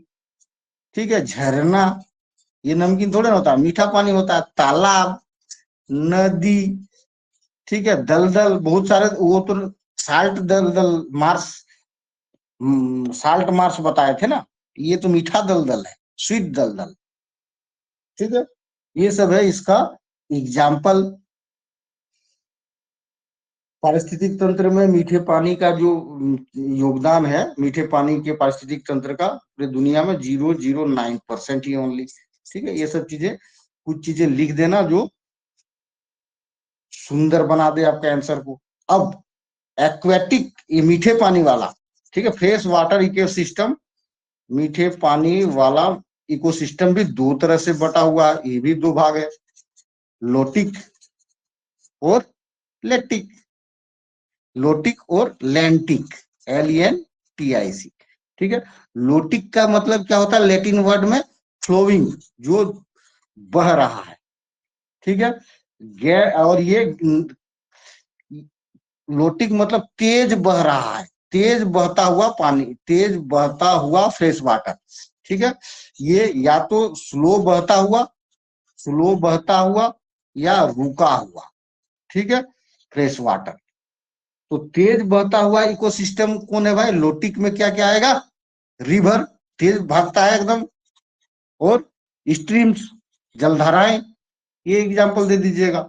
ठीक है, झरना, ये नमकीन थोड़ा होता है, मीठा पानी होता है, तालाब, नदी, ठीक है, दलदल बहुत सारे, वो तो साल्ट दलदल मार्श, साल्ट मार्श बताए थे ना, ये तो मीठा दलदल है, स्वीट दलदल, ठीक है। ये सब है इसका एग्जाम्पल। पारिस्थितिक तंत्र में मीठे पानी का जो योगदान है, मीठे पानी के पारिस्थितिक तंत्र का पूरी दुनिया में 0.09% ही ओनली, ठीक है। ये सब चीजें, कुछ चीजें लिख देना जो सुंदर बना दे आपके आंसर को। अब एक्वेटिक, ये मीठे पानी वाला, ठीक है, फ्रेश वाटर इकोसिस्टम, मीठे पानी वाला इकोसिस्टम भी दो तरह से बटा हुआ है, ये भी दो भाग है, लोटिक और लेक्टिक, लोटिक और लैंटिक, LENTIC, ठीक है। लोटिक का मतलब क्या होता है, लैटिन वर्ड में फ्लोइंग, जो बह रहा है, ठीक है। और ये लोटिक मतलब तेज बह रहा है, तेज बहता हुआ पानी, तेज बहता हुआ फ्रेश वाटर, ठीक है। ये या तो स्लो बहता हुआ, स्लो बहता हुआ या रुका हुआ, ठीक है, फ्रेश वाटर। तो तेज बहता हुआ इकोसिस्टम कौन है भाई, लोटिक में क्या क्या आएगा, रिवर, तेज भागता है एकदम, और स्ट्रीम्स, जलधाराएं, ये एग्जांपल दे दीजिएगा,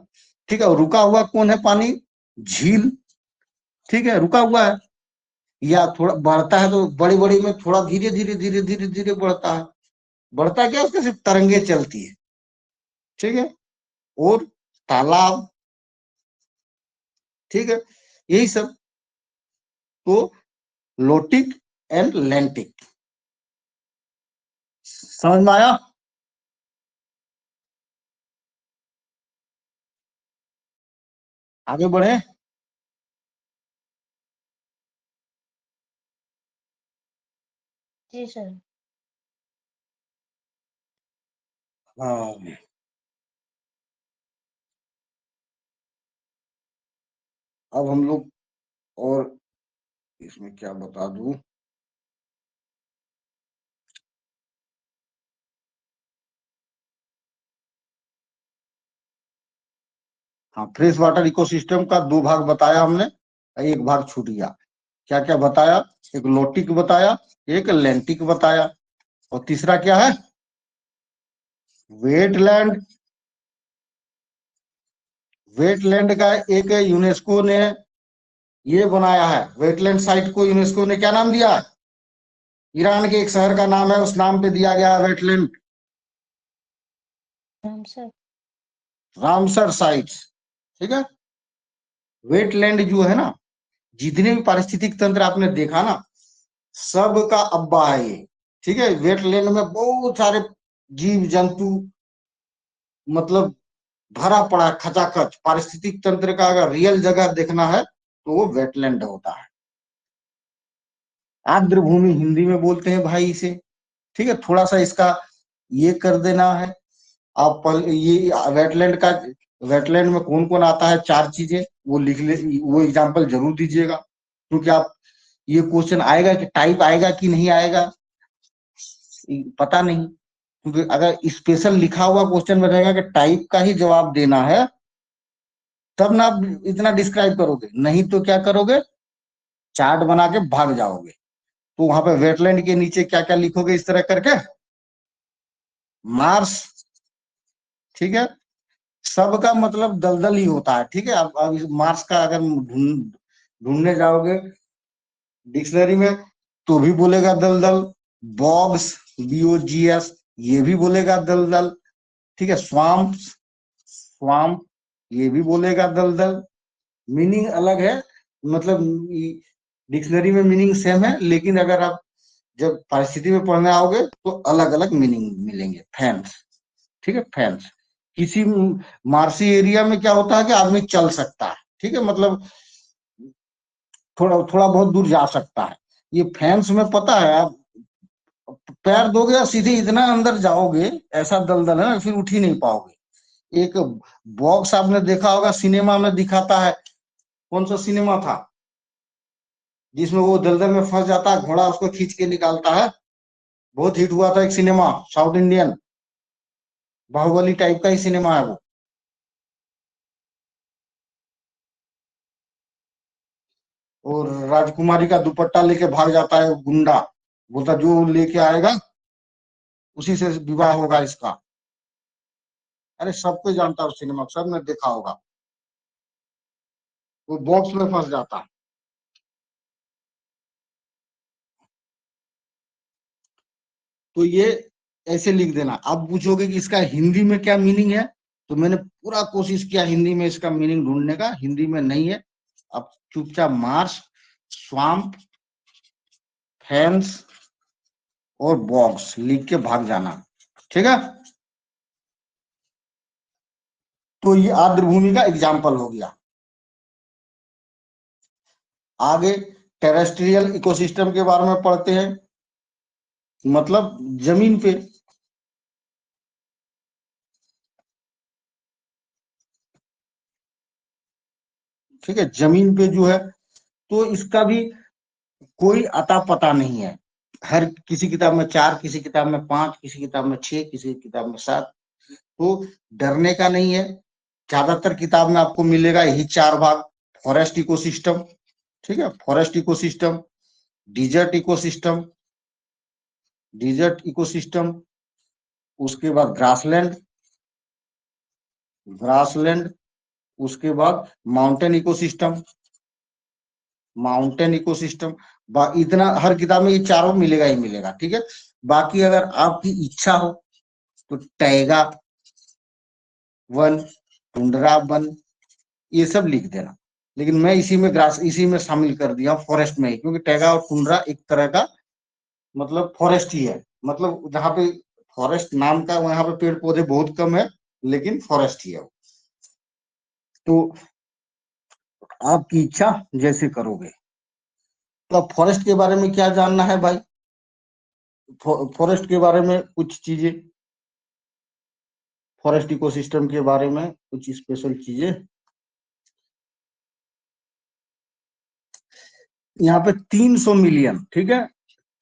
ठीक है। रुका हुआ कौन है पानी, झील, ठीक है, रुका हुआ है, या थोड़ा बढ़ता है तो बड़ी बड़ी में थोड़ा धीरे धीरे धीरे धीरे धीरे बढ़ता है। बढ़ता क्या, उसके सिर्फ तरंगे चलती है, ठीक है। और तालाब, ठीक है, यही सब। तो लोटिक एंड लैंटिक, समझ में आया? आगे बढ़े। जी सर। हाँ, अब हम लोग, और इसमें क्या बता दूं, हाँ, फ्रेश वाटर इकोसिस्टम का दो भाग बताया हमने, एक भाग छूट गया। क्या क्या बताया? एक लोटिक बताया, एक लैंटिक बताया, और तीसरा क्या है? वेटलैंड। वेटलैंड का एक यूनेस्को ने ये बनाया है, वेटलैंड साइट को यूनेस्को ने क्या नाम दिया है? ईरान के एक शहर का नाम है, उस नाम पे दिया गया है वेटलैंड, सर। रामसर साइट्स, ठीक है। वेटलैंड जो है ना, जितने भी पारिस्थितिक तंत्र आपने देखा ना, सब का अब्बा है ये, ठीक है। वेटलैंड में बहुत सारे जीव जंतु, मतलब भरा पड़ा है खचाखच। पारिस्थितिक तंत्र का अगर रियल जगह देखना है तो वो वेटलैंड होता है। आर्द्र भूमि हिंदी में बोलते हैं भाई इसे, ठीक है। थोड़ा सा इसका ये कर देना है आप, ये वेटलैंड का, वेटलैंड में कौन कौन आता है, चार चीजें वो लिख ले, वो एग्जांपल जरूर दीजिएगा, क्योंकि आप, ये क्वेश्चन आएगा कि टाइप आएगा कि नहीं आएगा पता नहीं, क्योंकि अगर स्पेशल लिखा हुआ क्वेश्चन में रहेगा कि टाइप का ही जवाब देना है, तब ना आप इतना डिस्क्राइब करोगे, नहीं तो क्या करोगे, चार्ट बना के भाग जाओगे। तो वहां पे वेटलैंड के नीचे क्या क्या लिखोगे इस तरह करके, मार्स, ठीक है। सबका मतलब दलदल ही होता है, ठीक है। अब इस मार्स का अगर ढूंढने जाओगे डिक्शनरी में तो भी बोलेगा दलदल। बॉग्स, BOGS, ये भी बोलेगा दलदल, ठीक है। स्वाम्प, स्वाम्प, ये भी बोलेगा दलदल। मीनिंग अलग है, मतलब डिक्शनरी में मीनिंग सेम है, लेकिन अगर आप जब परिस्थिति में पढ़ने आओगे तो अलग अलग मीनिंग मिलेंगे। फैंस, ठीक है, फैंस। किसी मार्सी एरिया में क्या होता है कि आदमी चल सकता है, ठीक है, मतलब थोड़ा थोड़ा बहुत दूर जा सकता है। ये फैंस में पता है, आप पैर दोगे या सीधे इतना अंदर जाओगे, ऐसा दलदल है ना, फिर उठ ही नहीं पाओगे। एक बॉक्स आपने देखा होगा, सिनेमा में दिखाता है, कौन सा सिनेमा था जिसमें वो दलदल में फंस जाता है, घोड़ा उसको खींच के निकालता है, बहुत हिट हुआ था एक cinema, south Indian, Baahubali type का ही सिनेमा है वो। और राजकुमारी का दुपट्टा लेके भाग जाता है गुंडा, बोलता जो लेके आएगा उसी से विवाह होगा इसका। अरे सब कोई जानता है उस सिनेमा, सबने देखा होगा। वो बॉक्स में फंस जाता है। तो ये ऐसे लिख देना। अब पूछोगे कि इसका हिंदी में क्या मीनिंग है, तो मैंने पूरा कोशिश किया हिंदी में इसका मीनिंग ढूंढने का, हिंदी में नहीं है। अब चुपचाप मार्स, स्वाम्प, फैंस और बॉक्स लिख के भाग जाना, ठीक है। तो ये आर्द्र भूमि का एग्जाम्पल हो गया। आगे टेरेस्ट्रियल इकोसिस्टम के बारे में पढ़ते हैं, मतलब जमीन पे, ठीक है, जमीन पे जो है, तो इसका भी कोई अता पता नहीं है। हर किसी किताब में 4, किसी किताब में 5, किसी किताब में 6, किसी किताब में 7। तो डरने का नहीं है, ज्यादातर किताब में आपको मिलेगा यही 4 भाग। फॉरेस्ट इकोसिस्टम, ठीक है, forest ecosystem, desert ecosystem, desert ecosystem, उसके बाद ग्रासलैंड, ग्रासलैंड, उसके बाद माउंटेन इकोसिस्टम, माउंटेन इकोसिस्टम, इतना हर किताब में ये चारों मिलेगा ही मिलेगा, ठीक है। बाकी अगर आपकी इच्छा हो तो टैगा वन, टुंड्रा वन, ये सब लिख देना, लेकिन मैं इसी में शामिल कर दिया फॉरेस्ट में ही, क्योंकि टैगा और टुंड्रा एक तरह का मतलब फॉरेस्ट ही है, मतलब जहाँ पे फॉरेस्ट नाम का वहां पे पेड़ पौधे बहुत कम है, लेकिन फॉरेस्ट ही है वो। तो आपकी इच्छा जैसे करोगे। तो अब फॉरेस्ट के बारे में क्या जानना है भाई? फॉरेस्ट के बारे में कुछ चीजें, फॉरेस्ट इकोसिस्टम के बारे में कुछ स्पेशल चीजें। यहाँ पे 300 मिलियन, ठीक है,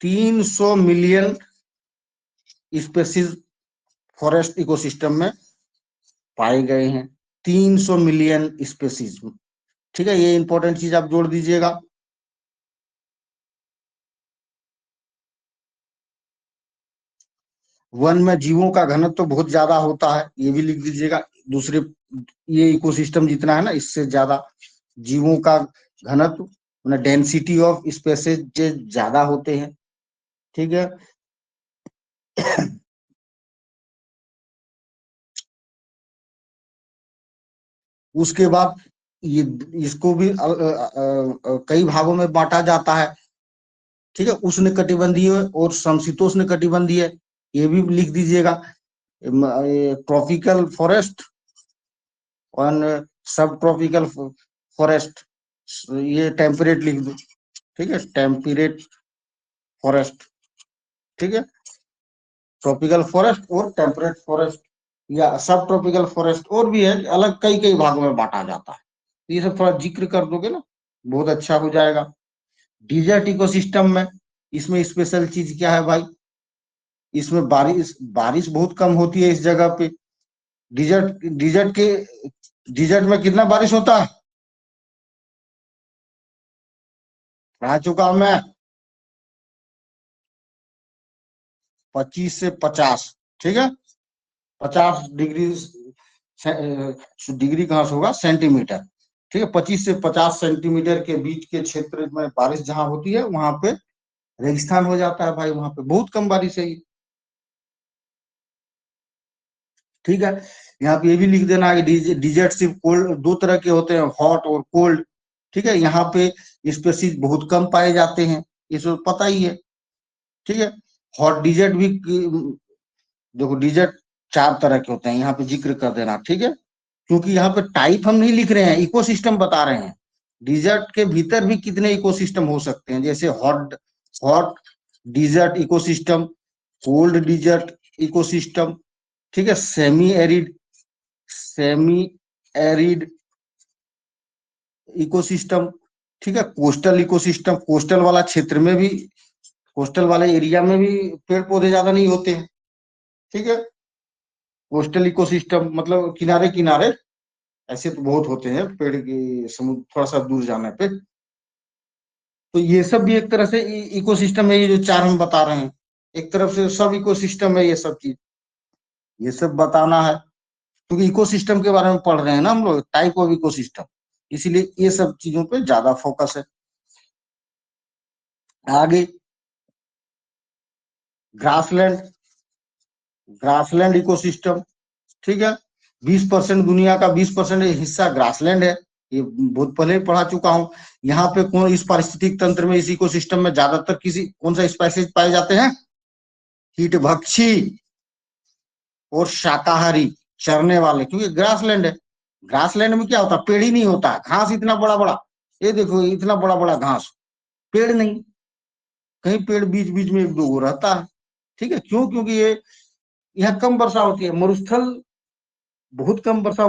300 मिलियन स्पेसीज फॉरेस्ट इकोसिस्टम में पाए गए हैं। 300 मिलियन स्पेसीज, ठीक है, ये इंपॉर्टेंट चीज आप जोड़ दीजिएगा। वन में जीवों का घनत्व तो बहुत ज्यादा होता है, ये भी लिख दीजिएगा। दूसरे ये इकोसिस्टम जितना है ना, इससे ज्यादा जीवों का घनत्व, डेंसिटी ऑफ स्पेसीज ज्यादा होते हैं, ठीक है। उसके बाद ये इसको भी कई भागों में बांटा जाता है, ठीक है। उष्ण कटिबंधीय और समशीतोष्ण कटिबंधीय, ये भी लिख दीजिएगा। ट्रॉपिकल फॉरेस्ट और सब ट्रॉपिकल फॉरेस्ट, ये टेम्परेट लिख दो, ठीक है, टेम्परेट फॉरेस्ट, ठीक है। ट्रॉपिकल फॉरेस्ट और टेम्परेट फॉरेस्ट या सब ट्रॉपिकल फॉरेस्ट, और भी है अलग, कई कई भागों में बांटा जाता है। ये सब थोड़ा जिक्र कर दोगे ना, बहुत अच्छा हो जाएगा। डिजर्ट इकोसिस्टम में इसमें स्पेशल चीज क्या है भाई? इसमें बारिश बारिश बहुत कम होती है इस जगह पे। डिजर्ट में कितना बारिश होता है? रह चुका मैं 25 से 50, ठीक है, 50 डिग्री, डिग्री कहाँ से होगा, सेंटीमीटर, ठीक है। 25 से 50 सेंटीमीटर के बीच के क्षेत्र में बारिश जहां होती है वहां पे रेगिस्तान हो जाता है भाई, वहां पे बहुत कम बारिश है, ठीक है। यहाँ पे ये भी लिख देना है कि डिजर्ट सिर्फ कोल्ड, दो तरह के होते हैं, हॉट और कोल्ड, ठीक है। यहाँ पे स्पेसीज बहुत कम पाए जाते हैं, ये सब पता ही है, ठीक है। हॉट डिजर्ट भी, देखो डिजर्ट 4 तरह के होते हैं, यहाँ पे जिक्र कर देना, ठीक है, क्योंकि यहाँ पे टाइप हम नहीं लिख रहे हैं, इकोसिस्टम बता रहे हैं। डिजर्ट के भीतर भी कितने इकोसिस्टम हो सकते हैं, जैसे hot hot desert ecosystem, cold desert ecosystem, ठीक है, सेमी एरिड इकोसिस्टम, ठीक है, कोस्टल इकोसिस्टम, कोस्टल वाला क्षेत्र में भी, कोस्टल वाले एरिया में भी पेड़ पौधे ज्यादा नहीं होते हैं, ठीक है। कोस्टल इकोसिस्टम मतलब किनारे किनारे, ऐसे तो बहुत होते हैं पेड़ की, समुद्र थोड़ा सा दूर जाने पे। तो ये सब भी एक तरह से इकोसिस्टम है, ये जो 4 हम बता रहे हैं, एक तरफ से सब इकोसिस्टम है, ये सब चीज, ये सब बताना है, क्योंकि इकोसिस्टम के बारे में पढ़ रहे हैं ना हम लोग, टाइप ऑफ इकोसिस्टम, इसीलिए ये सब चीजों पे ज्यादा फोकस है। आगे ग्रासलैंड, ग्रासलैंड इकोसिस्टम, ठीक है। 20% दुनिया का 20% हिस्सा ग्रासलैंड है, ये बहुत पहले पढ़ा चुका हूं। यहाँ पे कौन इस पारिस्थितिक तंत्र में, इस इकोसिस्टम में ज्यादातर कौन सा स्पाइसीज पाए जाते हैं? कीटभक्षी और शाकाहारी चरने वाले, क्योंकि ग्रासलैंड है। ग्रासलैंड में क्या होता है, पेड़ ही नहीं होता, घास इतना बड़ा बड़ा, ये देखो इतना बड़ा बड़ा घास, पेड़ नहीं, कहीं पेड़ बीच बीच में 1-2 रहता है, ठीक है। क्यों? क्योंकि ये यहाँ कम वर्षा होती है, मरुस्थल बहुत कम वर्षा,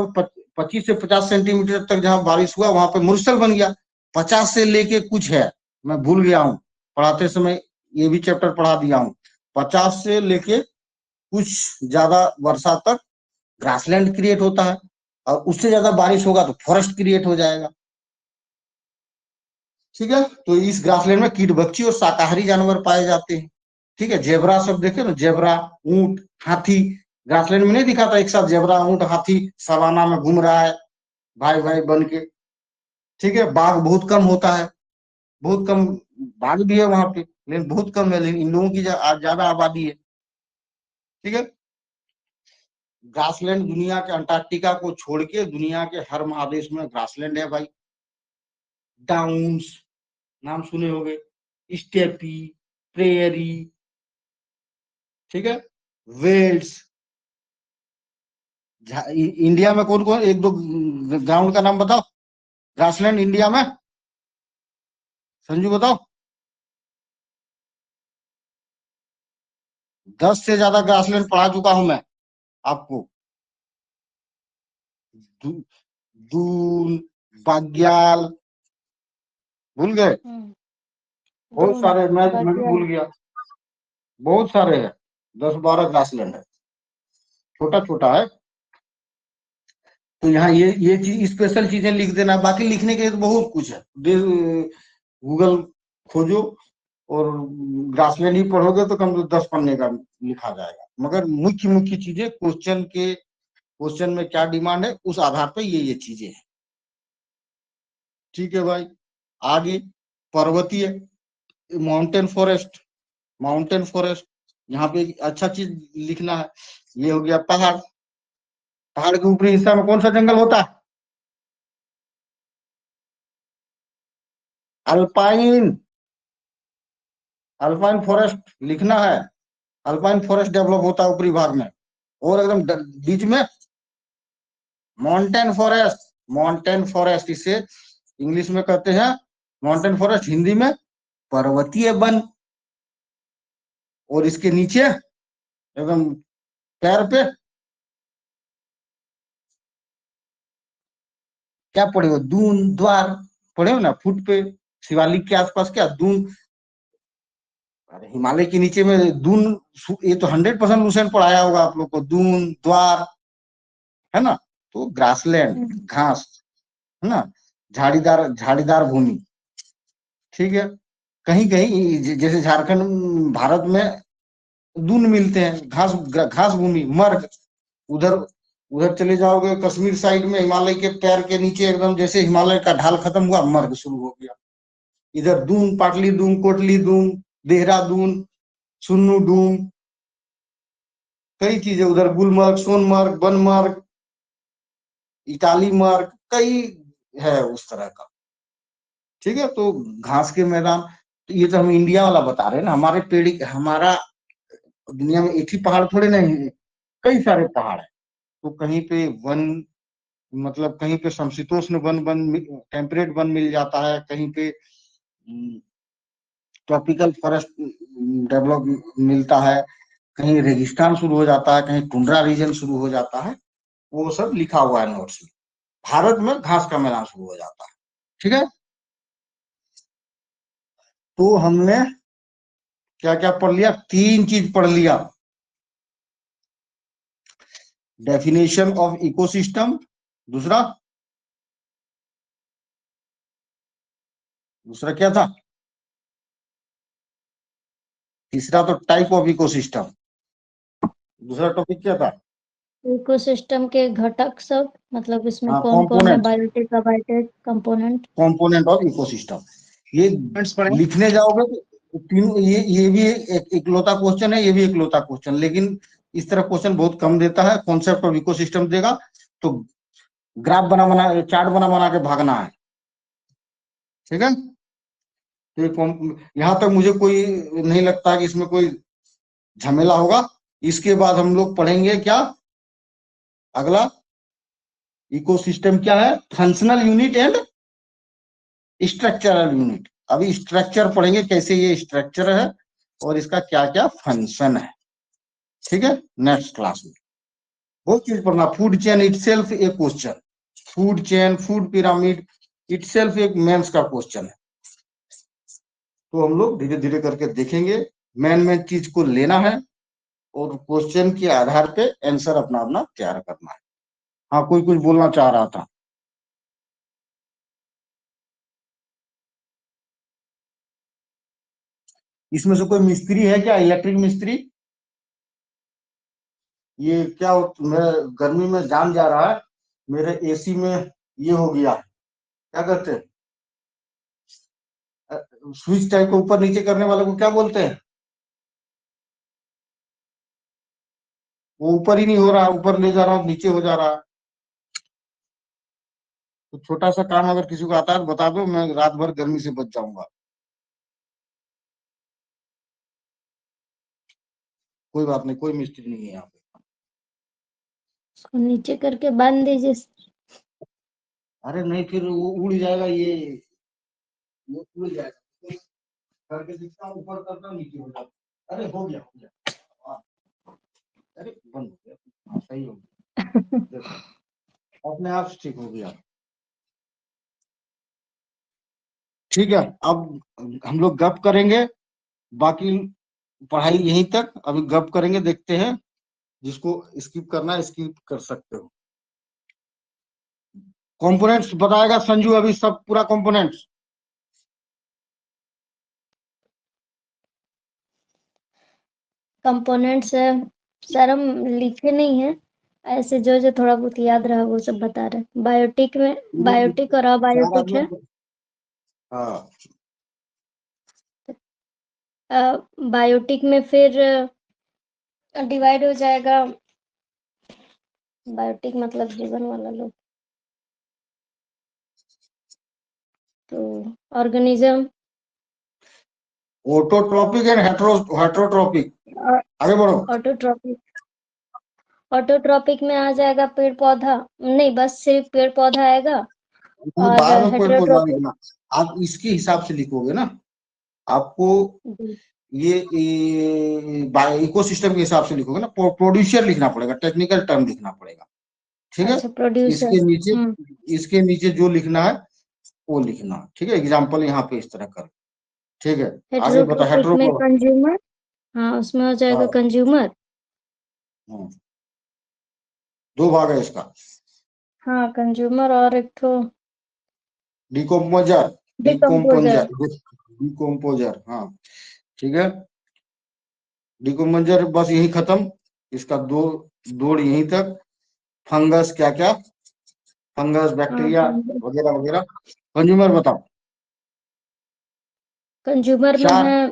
25 से 50 सेंटीमीटर तक जहां बारिश हुआ वहां पे मरुस्थल बन गया। 50 से लेके कुछ है, मैं भूल गया हूँ, पढ़ाते समय ये भी चैप्टर पढ़ा दिया हूँ, 50 से लेके कुछ ज्यादा वर्षा तक ग्रासलैंड क्रिएट होता है, और उससे ज्यादा बारिश होगा तो फॉरेस्ट क्रिएट हो जाएगा, ठीक है। तो इस ग्रासलैंड में कीटभक्षी और शाकाहारी जानवर पाए जाते हैं, ठीक है। जेबरा सब देखे ना, जेबरा, ऊंट, हाथी, ग्रासलैंड में नहीं दिखा था एक साथ जेबरा, ऊंट, हाथी सवाना में घूम रहा है भाई भाई बन के, ठीक है। बाघ बहुत कम होता है, बहुत कम भाग भी है वहां पे, लेकिन बहुत कम है, लेकिन इन लोगों की ज्यादा आबादी है। ठीक है। ग्रासलैंड दुनिया के अंटार्कटिका को छोड़ के दुनिया के हर महादेश में ग्रासलैंड है भाई। डाउन्स नाम सुने होंगे, स्टेपी, प्रेयरी, ठीक है, वेल्स। इंडिया में कौन कौन, एक दो ग्राउंड का नाम बताओ ग्रासलैंड इंडिया में, संजू बताओ। 10 से ज्यादा ग्रासलैंड पढ़ा चुका हूं मैं आपको। दू- दून, बाग्याल, भूल गए? बहुत दून, सारे, मैं भी बगियाल। भूल गया। बहुत सारे हैं, 10-12 ग्रासलैंड है, छोटा छोटा है। तो यहाँ ये चीज स्पेशल चीजें लिख देना, बाकी लिखने के लिए तो बहुत कुछ है। गूगल खोजो और ग्रासलैंड ही पढ़ोगे तो कम से 10 पन्ने का लिखा जाएगा। मगर मुख्य मुख्य चीजें क्वेश्चन में क्या डिमांड है उस आधार पर ये चीजें हैं। ठीक है भाई। आगे पर्वतीय, माउंटेन फॉरेस्ट, माउंटेन फॉरेस्ट, यहाँ पे एक अच्छा चीज लिखना है। ये हो गया पहाड़, पहाड़ के ऊपरी हिस्सा में कौन सा जंगल होता है? अल्पाइन, अल्पाइन फॉरेस्ट लिखना है। अल्पाइन फॉरेस्ट डेवलप होता है ऊपरी भाग में, और एकदम बीच में माउंटेन फॉरेस्ट। माउंटेन फॉरेस्ट इसे इंग्लिश में कहते हैं माउंटेन फॉरेस्ट, हिंदी में पर्वतीय वन। और इसके नीचे एकदम पैर पे क्या पड़े हो? दून, द्वार पड़े हो ना, फुट पे शिवालिक के आसपास क्या दून। अरे हिमालय के नीचे में दून, ये तो 100% लूसेंट पढ़ाया होगा आप लोग को, दून, द्वार, है ना। तो ग्रासलैंड, घास, है ना, झाड़ीदार झाड़ीदार भूमि। ठीक है। कहीं कहीं जैसे झारखंड भारत में दून मिलते हैं, घास घास भूमि, मर्ग। उधर उधर चले जाओगे कश्मीर साइड में, हिमालय के पैर के नीचे एकदम जैसे हिमालय का ढाल खत्म हुआ, मर्ग शुरू हो गया। इधर दून, पाटली दून, कोटली दून, देहरादून, सुन्नू डून, कई चीजें उधर, गुलमर्ग, सोनमर्ग, बनमर्ग, इटाली मार्ग, कई है उस तरह का। ठीक है। तो घास के मैदान, तो ये तो हम इंडिया वाला बता रहे हैं ना, हमारे पेड़, हमारा दुनिया में एक ही पहाड़ थोड़े नहीं है, कई सारे पहाड़ है। तो कहीं पे वन, मतलब कहीं पे समशीतोष्ण वन टेम्परेट वन मिल जाता है, कहीं पे ट्रॉपिकल फॉरेस्ट डेवलप मिलता है, कहीं रेगिस्तान शुरू हो जाता है, कहीं टुंड्रा रीजन शुरू हो जाता है। वो सब लिखा हुआ है नोट्स में। भारत में घास का मैदान शुरू हो जाता है। ठीक है। तो हमने क्या क्या पढ़ लिया? 3 चीज पढ़ लिया। डेफिनेशन ऑफ इकोसिस्टम, दूसरा दूसरा क्या था? तीसरा तो टाइप ऑफ इकोसिस्टम। दूसरा टॉपिक क्या था? इकोसिस्टम के घटक सब, मतलब इसमें हाँ, कौन कौन है, component, biotic, abiotic, component. Component of ecosystem. ये पॉइंट्स पढ़े। लिखने जाओगे तो तीनों, ये भी एक इकलौता क्वेश्चन है, ये भी इकलौता क्वेश्चन, लेकिन इस तरह क्वेश्चन बहुत कम देता है। कॉन्सेप्ट ऑफ इकोसिस्टम देगा तो ग्राफ बना बना, चार्ट बना बना के भागना है। ठीक है। तो यहाँ तक मुझे कोई नहीं लगता कि इसमें कोई झमेला होगा। इसके बाद हम लोग पढ़ेंगे क्या? अगला इकोसिस्टम क्या है, functional unit and structural unit. अभी स्ट्रक्चर पढ़ेंगे, कैसे ये स्ट्रक्चर है और इसका क्या क्या फंक्शन है। ठीक है। नेक्स्ट क्लास में बहुत चीज पढ़ना। फूड चेन इटसेल्फ एक question, food chain, food pyramid itself एक मेंस का क्वेश्चन है। तो हम लोग धीरे धीरे करके देखेंगे। मेन चीज को लेना है और क्वेश्चन के आधार पे आंसर अपना अपना तैयार करना है। हाँ, कोई कुछ बोलना चाह रहा था। इसमें से कोई मिस्त्री है क्या, इलेक्ट्रिक मिस्त्री? ये क्या मेरे गर्मी में जाम जा रहा है, मेरे एसी में ये हो गया, क्या कहते हैं, स्विच टाइप को ऊपर नीचे करने वाले को क्या बोलते हैं? वो ऊपर ही नहीं हो रहा, ऊपर ले जा रहा हूँ नीचे हो जा रहा है। तो छोटा सा काम अगर किसी को आता है तो बता दो, मैं रात भर गर्मी से बच जाऊंगा। कोई बात नहीं, कोई मिस्त्री नहीं है यहाँ पे। उसको नीचे करके बांध दीजिए। अरे नहीं, फिर वो उड़ जाएगा, ये उड़ जाएगा। करके दिखता हूँ, ऊपर करता हूँ, नीचे हो जाता। अरे हो गया, हो गया। हाँ, अरे बंद हो गया। हाँ, सही हो गया। देखो, अपने आप से ठीक हो गया। ठीक है, अब हम लोग गप करेंगे, बाकी पढ़ाई यहीं तक। अभी गप करेंगे, देखते हैं। जिसको स्किप करना है स्किप कर सकते हो। कंपोनेंट्स बताएगा संजू अभी सब पूरा कंपोनेंट्स। कंपोनेंट्स सर हम लिखे नहीं है, ऐसे जो जो थोड़ा बहुत याद रहा वो सब बता रहे हैं। बायोटिक में बायोटिक और अबायोटिक है। हाँ, बायोटिक में फिर डिवाइड हो जाएगा। बायोटिक मतलब जीवन वाला लोग, तो ऑर्गेनिज्म ऑटोट्रॉपिक एंड हेटरोट्रॉपिक। आगे बढ़ो। ऑटोट्रॉपिक। ऑटोट्रॉपिक में आ जाएगा पेड़ पौधा, नहीं बस सिर्फ पेड़ पौधा आएगा। तो और बाद में पेड़ पौधा हेटरोट्रॉपिक लिखना, आप इसके हिसाब से लिखोगे ना। आपको ये इकोसिस्टम के हिसाब से लिखोगे ना, प्रोड्यूसर लिखना पड़ेगा, टेक्निकल टर्म लिखना पड़ेगा। ठीक है, अच्छा प्रोड्यूसर। इसके नीचे जो लिखना है वो लिखना। ठीक है, एग्जाम्पल यहाँ पे इस तरह कर। ठीक है, आगे बता। हेटरोट्रॉपिक हेट्रो में को कंज्यूमर, हाँ उसमें हो जाएगा हाँ, कंज्यूमर। हाँ, दो भाग है इसका। हाँ कंज्यूमर और एक तो डिकम्पोजर, डिकम्पोजर। डिकम्पोजर, हाँ। ठीक है, डिकम्पोजर बस यही खत्म। इसका दो दौड़ यहीं तक। फंगस क्या क्या, फंगस हाँ बैक्टीरिया वगैरह वगैरह। कंज्यूमर बताओ। कंज्यूमर में चार, है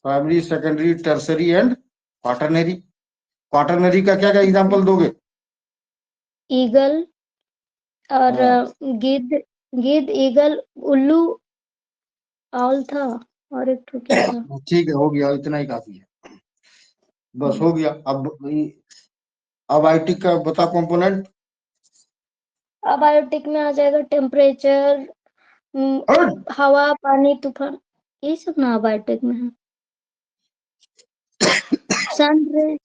primary secondary tertiary and quaternary. Quaternary का क्या क्या एग्जांपल दोगे? ईगल और हाँ, गिद्ध। गिद्ध, ईगल, उल्लू, आउल था और एक तो क्या था। ठीक है, हो गया, इतना ही काफी है। बस हो गया। अब आईटी का बता कंपोनेंट। अबायोटिक में आ जाएगा टेम्परेचर, हवा पानी तूफान, ये सब ना अबायोटिक में है। सन रे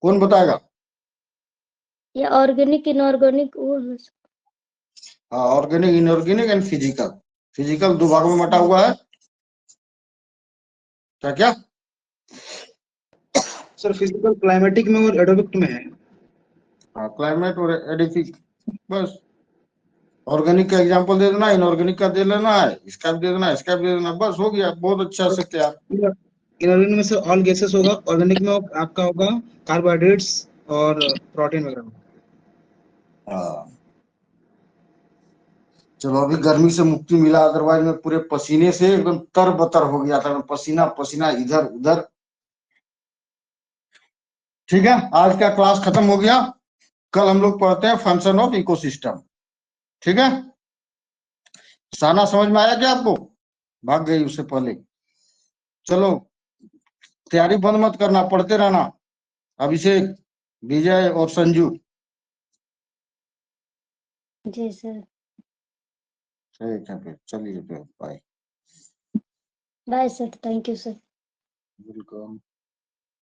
कौन बताएगा? या ऑर्गेनिक इनऑर्गेनिक वो है। हाँ, organic inorganic and physical. Physical दो भागों में बटा हुआ है। क्या क्या? सर फिजिकल क्लाइमेटिक में और एडोबिक में है। हाँ, क्लाइमेट और एडिफिक। बस ऑर्गेनिक का एग्जांपल दे देना, इनऑर्गेनिक का दे लेना है, इसका भी दे देना, इसका भी दे देना, बस हो गया। बहुत अच्छा से तैयार। इनऑर्गेनिक में सर ऑल गैसेस होगा, ऑर्गेनिक में आपका होगा कार्बोहाइड्रेट्स और प्रोटीन वगैरह। हाँ, चलो अभी गर्मी से मुक्ति मिला, अदरवाइज मैं पूरे पसीने से एकदम तरबतर हो गया था, मैं पसीना पसीना इधर उधर। ठीक है, आज का क्लास खत्म हो गया। कल हम लोग पढ़ते हैं फंक्शन ऑफ इकोसिस्टम। ठीक है, साना समझ में आया क्या आपको? भाग गई उससे पहले। चलो, तैयारी बंद मत करना, पढ़ते रहना। अभिषेक, विजय और संजू। जी सर। ठीक है, फिर चलिए, फिर bye. Bye sir, thank you sir. Welcome.